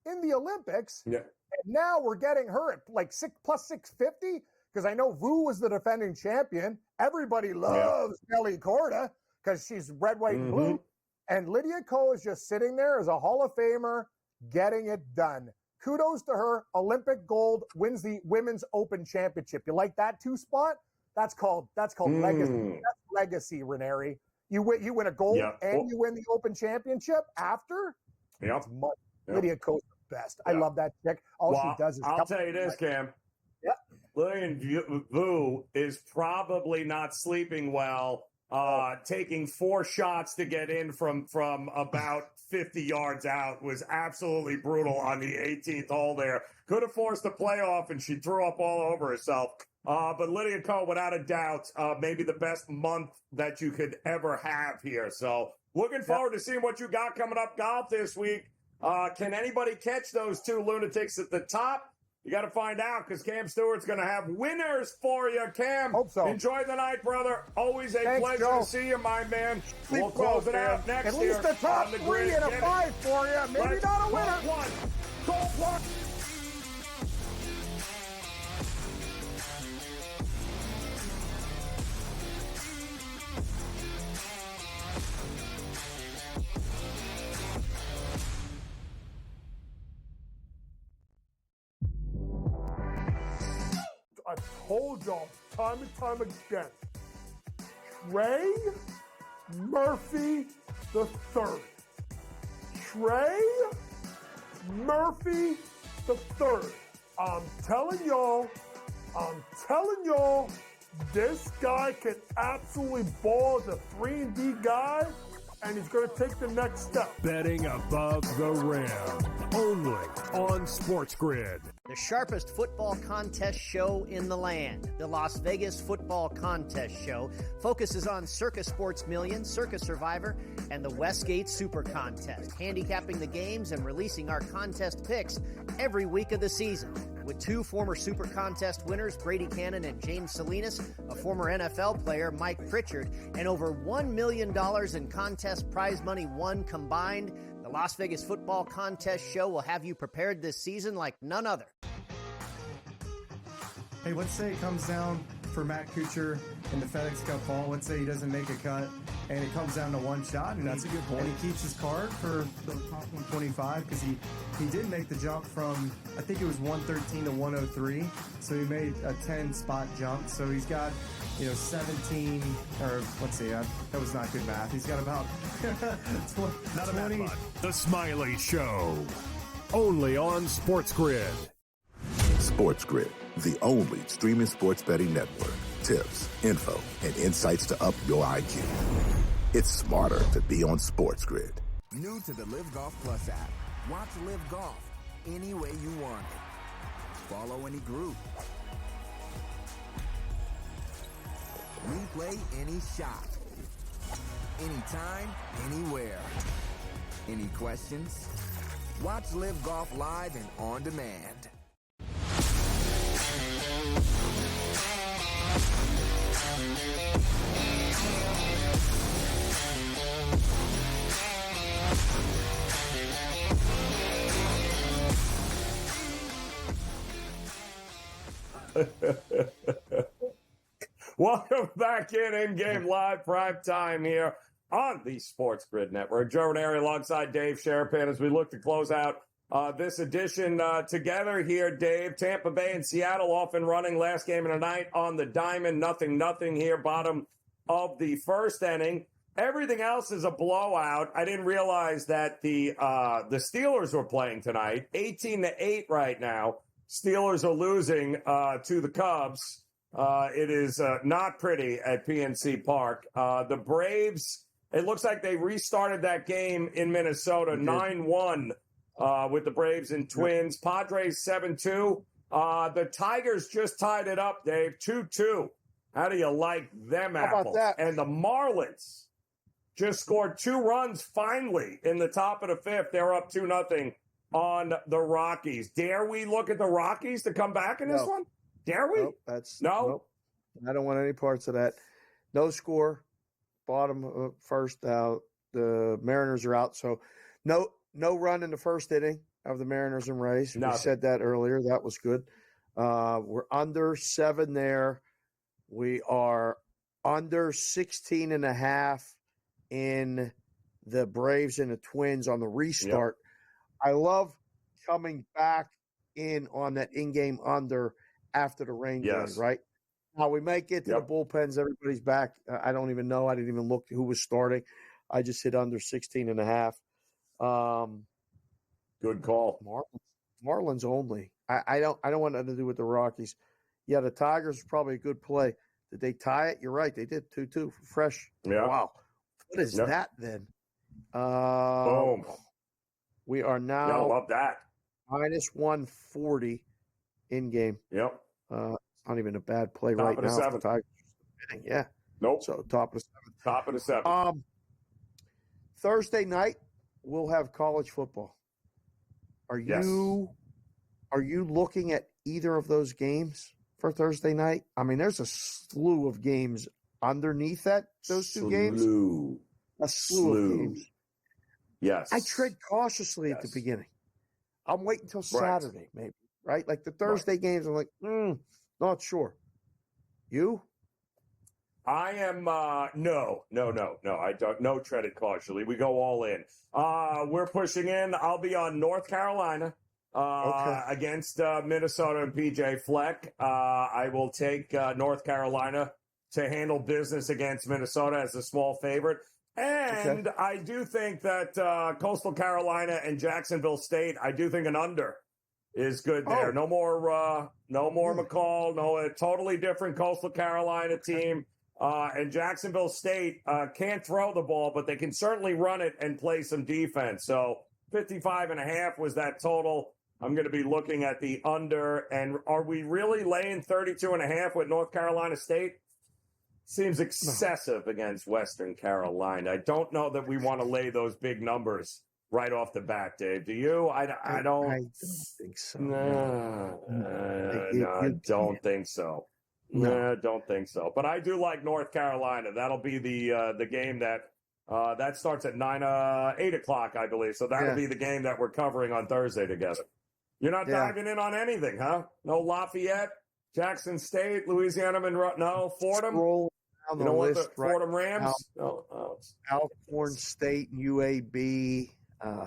Speaker 16: in the Olympics.
Speaker 6: Yeah.
Speaker 16: And now we're getting her at like plus 650 because I know Vu was the defending champion. Everybody loves Nelly Korda because she's red, white, and blue. And Lydia Ko is just sitting there as a Hall of Famer getting it done. Kudos to her. Olympic gold, wins the Women's Open Championship. You like that spot? That's called legacy. That's legacy, Raineri. You win a gold and you win the Open Championship after? It's money. Lydia Ko's the best. I love that chick. All she does is
Speaker 6: I'll tell you this, Cam. Lillian Vu is probably not sleeping well, taking 4 shots to get in from about 50 yards out was absolutely brutal on the 18th hole there. Could have forced a playoff, and she threw up all over herself. But Lydia Ko, without a doubt, maybe the best month that you could ever have here. So looking forward to seeing what you got coming up golf this week. Can anybody catch those 2 lunatics at the top? You got to find out because Cam Stewart's going to have winners for you, Cam.
Speaker 16: Hope so.
Speaker 6: Enjoy the night, brother. Always a pleasure to see you, my man. We'll
Speaker 16: close
Speaker 6: it out next
Speaker 16: At least
Speaker 6: year
Speaker 16: the top
Speaker 6: on the
Speaker 16: 3
Speaker 6: grid.
Speaker 16: and a 5 for you. Maybe not a winner.
Speaker 6: Go one.
Speaker 8: I told y'all time and time again. Trey Murphy the third. Trey Murphy the third. I'm telling y'all, this guy can absolutely ball as a 3-and-D guy, and he's going to take the next step.
Speaker 9: Betting above the rim, only on SportsGrid.
Speaker 10: The sharpest football contest show in the land, the Las Vegas Football Contest Show, focuses on Circa Sports Million, Circa Survivor, and the Westgate Super Contest, handicapping the games and releasing our contest picks every week of the season. With 2 former Super Contest winners, Brady Cannon and James Salinas, a former NFL player, Mike Pritchard, and over $1 million in contest prize money won combined, the Las Vegas Football Contest Show will have you prepared this season like none other.
Speaker 11: Hey, let's say it comes down for Matt Kuchar in the FedEx Cup fall. Let's say he doesn't make a cut, and it comes down to 1 shot. And
Speaker 9: that's a good point.
Speaker 11: And he keeps his card for the top 125 because he did make the jump from, I think it was 113 to 103. So he made a 10-spot jump. So he's got, 17, or let's see, that was not good math. He's got about 20.
Speaker 9: The Smiley Show, only on SportsGrid.
Speaker 12: SportsGrid, the only streaming sports betting network. Tips, info, and insights to up your IQ. It's smarter to be on SportsGrid.
Speaker 13: New to the Live Golf Plus app. Watch Live Golf any way you want it. Follow any group. Replay any shot. Anytime, anywhere. Any questions? Watch Live Golf live and on demand.
Speaker 6: Welcome back in-game live prime time here on the SportsGrid Network. Joe Raineri alongside Dave Sharapan as we look to close out this edition together here, Dave. Tampa Bay and Seattle off and running. Last game of the night on the diamond. 0-0 here, bottom of the first inning. Everything else is a blowout. I didn't realize that the Steelers were playing tonight. 18-8 right now. Steelers are losing to the Cubs. It is not pretty at PNC Park. The Braves It looks like they restarted that game in Minnesota, 9-1 with the Braves and Twins. Padres 7-2. The Tigers just tied it up, Dave, 2-2. How do you like them apples?
Speaker 7: How about that?
Speaker 6: And the Marlins just scored 2 runs finally in the top of the 5th. They're up 2-0 on the Rockies. Dare we look at the Rockies to come back in this one? Dare we?
Speaker 7: Nope. I don't want any parts of that. No score. Bottom first out. The Mariners are out. So no run in the first inning of the Mariners and Rays. We said that earlier. That was good. We're under 7 there. We are under 16.5 in the Braves and the Twins on the restart. I love coming back in on that in-game under after the rain game, right? Now we might get to the bullpens. Everybody's back. I don't even know. I didn't even look who was starting. I just hit under 16.5.
Speaker 6: Good call.
Speaker 7: Marlins only. I don't want nothing to do with the Rockies. Yeah, the Tigers probably a good play. Did they tie it? You're right. They did 2-2 fresh.
Speaker 6: Yeah.
Speaker 7: Wow. What is that then?
Speaker 6: Boom.
Speaker 7: We are now
Speaker 6: I love that.
Speaker 7: minus 140 in game.
Speaker 6: Yep.
Speaker 7: Not even a bad play
Speaker 6: Top
Speaker 7: right
Speaker 6: of the
Speaker 7: now.
Speaker 6: 7th.
Speaker 7: Tigers. Yeah.
Speaker 6: Nope.
Speaker 7: So top of the 7th.
Speaker 6: Top of the 7th.
Speaker 7: Thursday night we'll have college football. Are you looking at either of those games for Thursday night? I mean, there's a slew of games underneath those two games. A slew of games.
Speaker 6: Yes.
Speaker 7: I tread cautiously at the beginning. I'm waiting until Saturday, maybe. Right? Like the Thursday games, I'm like, not sure. You?
Speaker 6: I am no. I don't. No, tread it cautiously. We go all in. We're pushing in. I'll be on North Carolina against Minnesota and PJ Fleck. I will take North Carolina to handle business against Minnesota as a small favorite. And I do think that Coastal Carolina and Jacksonville State, I do think an under is good there. No more McCall. No, a totally different Coastal Carolina team. And Jacksonville State can't throw the ball, but they can certainly run it and play some defense. So 55.5 was that total. I'm going to be looking at the under. And are we really laying 32.5 with North Carolina State? Seems excessive against Western Carolina. I don't know that we want to lay those big numbers right off the bat, Dave. Do you? I don't.
Speaker 7: I don't think so.
Speaker 6: No, I don't think so. No, don't think so. But I do like North Carolina. That'll be the game that starts at 8 o'clock, I believe. So that'll be the game that we're covering on Thursday together. You're not diving in on anything, huh? No Lafayette, Jackson State, Louisiana Monroe, no Fordham.
Speaker 7: Scroll down the list,
Speaker 6: Fordham Rams,
Speaker 7: Alcorn State, UAB,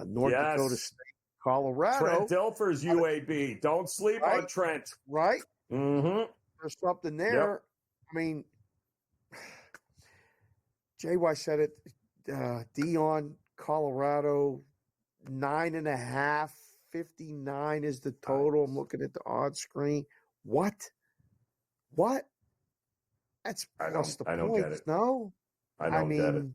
Speaker 7: North Dakota State, Colorado.
Speaker 6: Trent Dilfer's UAB. Don't sleep on Trent.
Speaker 7: Right?
Speaker 6: Mm-hmm.
Speaker 7: There's something there.
Speaker 6: Yep.
Speaker 7: I mean, JY said it. Dion, Colorado, 9.5. 59 is the total. I'm looking at the odd screen. What? That's plus the points.
Speaker 6: I don't get it.
Speaker 7: No,
Speaker 6: I don't get it.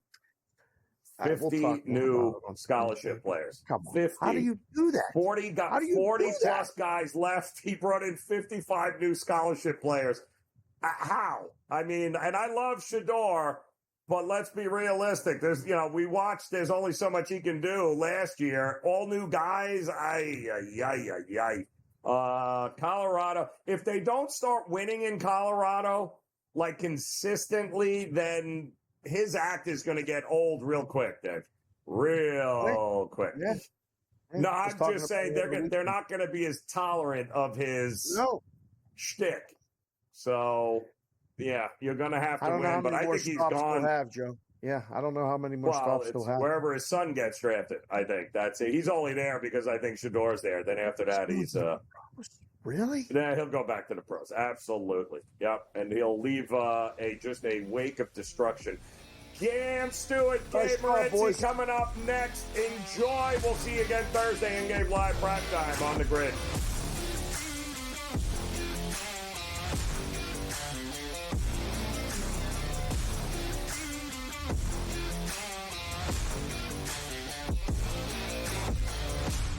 Speaker 6: 50 new scholarship players.
Speaker 7: Come on.
Speaker 6: 50.
Speaker 7: How do you do that?
Speaker 6: 40 plus guys left. He brought in 55 new scholarship players. How? I mean, and I love Shador, but let's be realistic. There's, we watched. There's only so much he can do. Last year, all new guys. Colorado. If they don't start winning in Colorado like consistently, then his act is going to get old real quick, Dave. Real quick.
Speaker 7: Yeah.
Speaker 6: No, I'm just saying they're not going to be as tolerant of his shtick. So, yeah, you're going to have to win. But I think he's gone.
Speaker 7: He'll have, Joe. Yeah, I don't know how many more stops he'll have.
Speaker 6: Wherever his son gets drafted, I think. That's it. He's only there because I think Shador's there. Then after that, he's
Speaker 7: Really?
Speaker 6: Yeah, he'll go back to the pros. Absolutely. Yep. And he'll leave just a wake of destruction. Cam Stewart, Gabe Morency coming up next. Enjoy. We'll see you again Thursday in Game Live Prime Time on the Grid.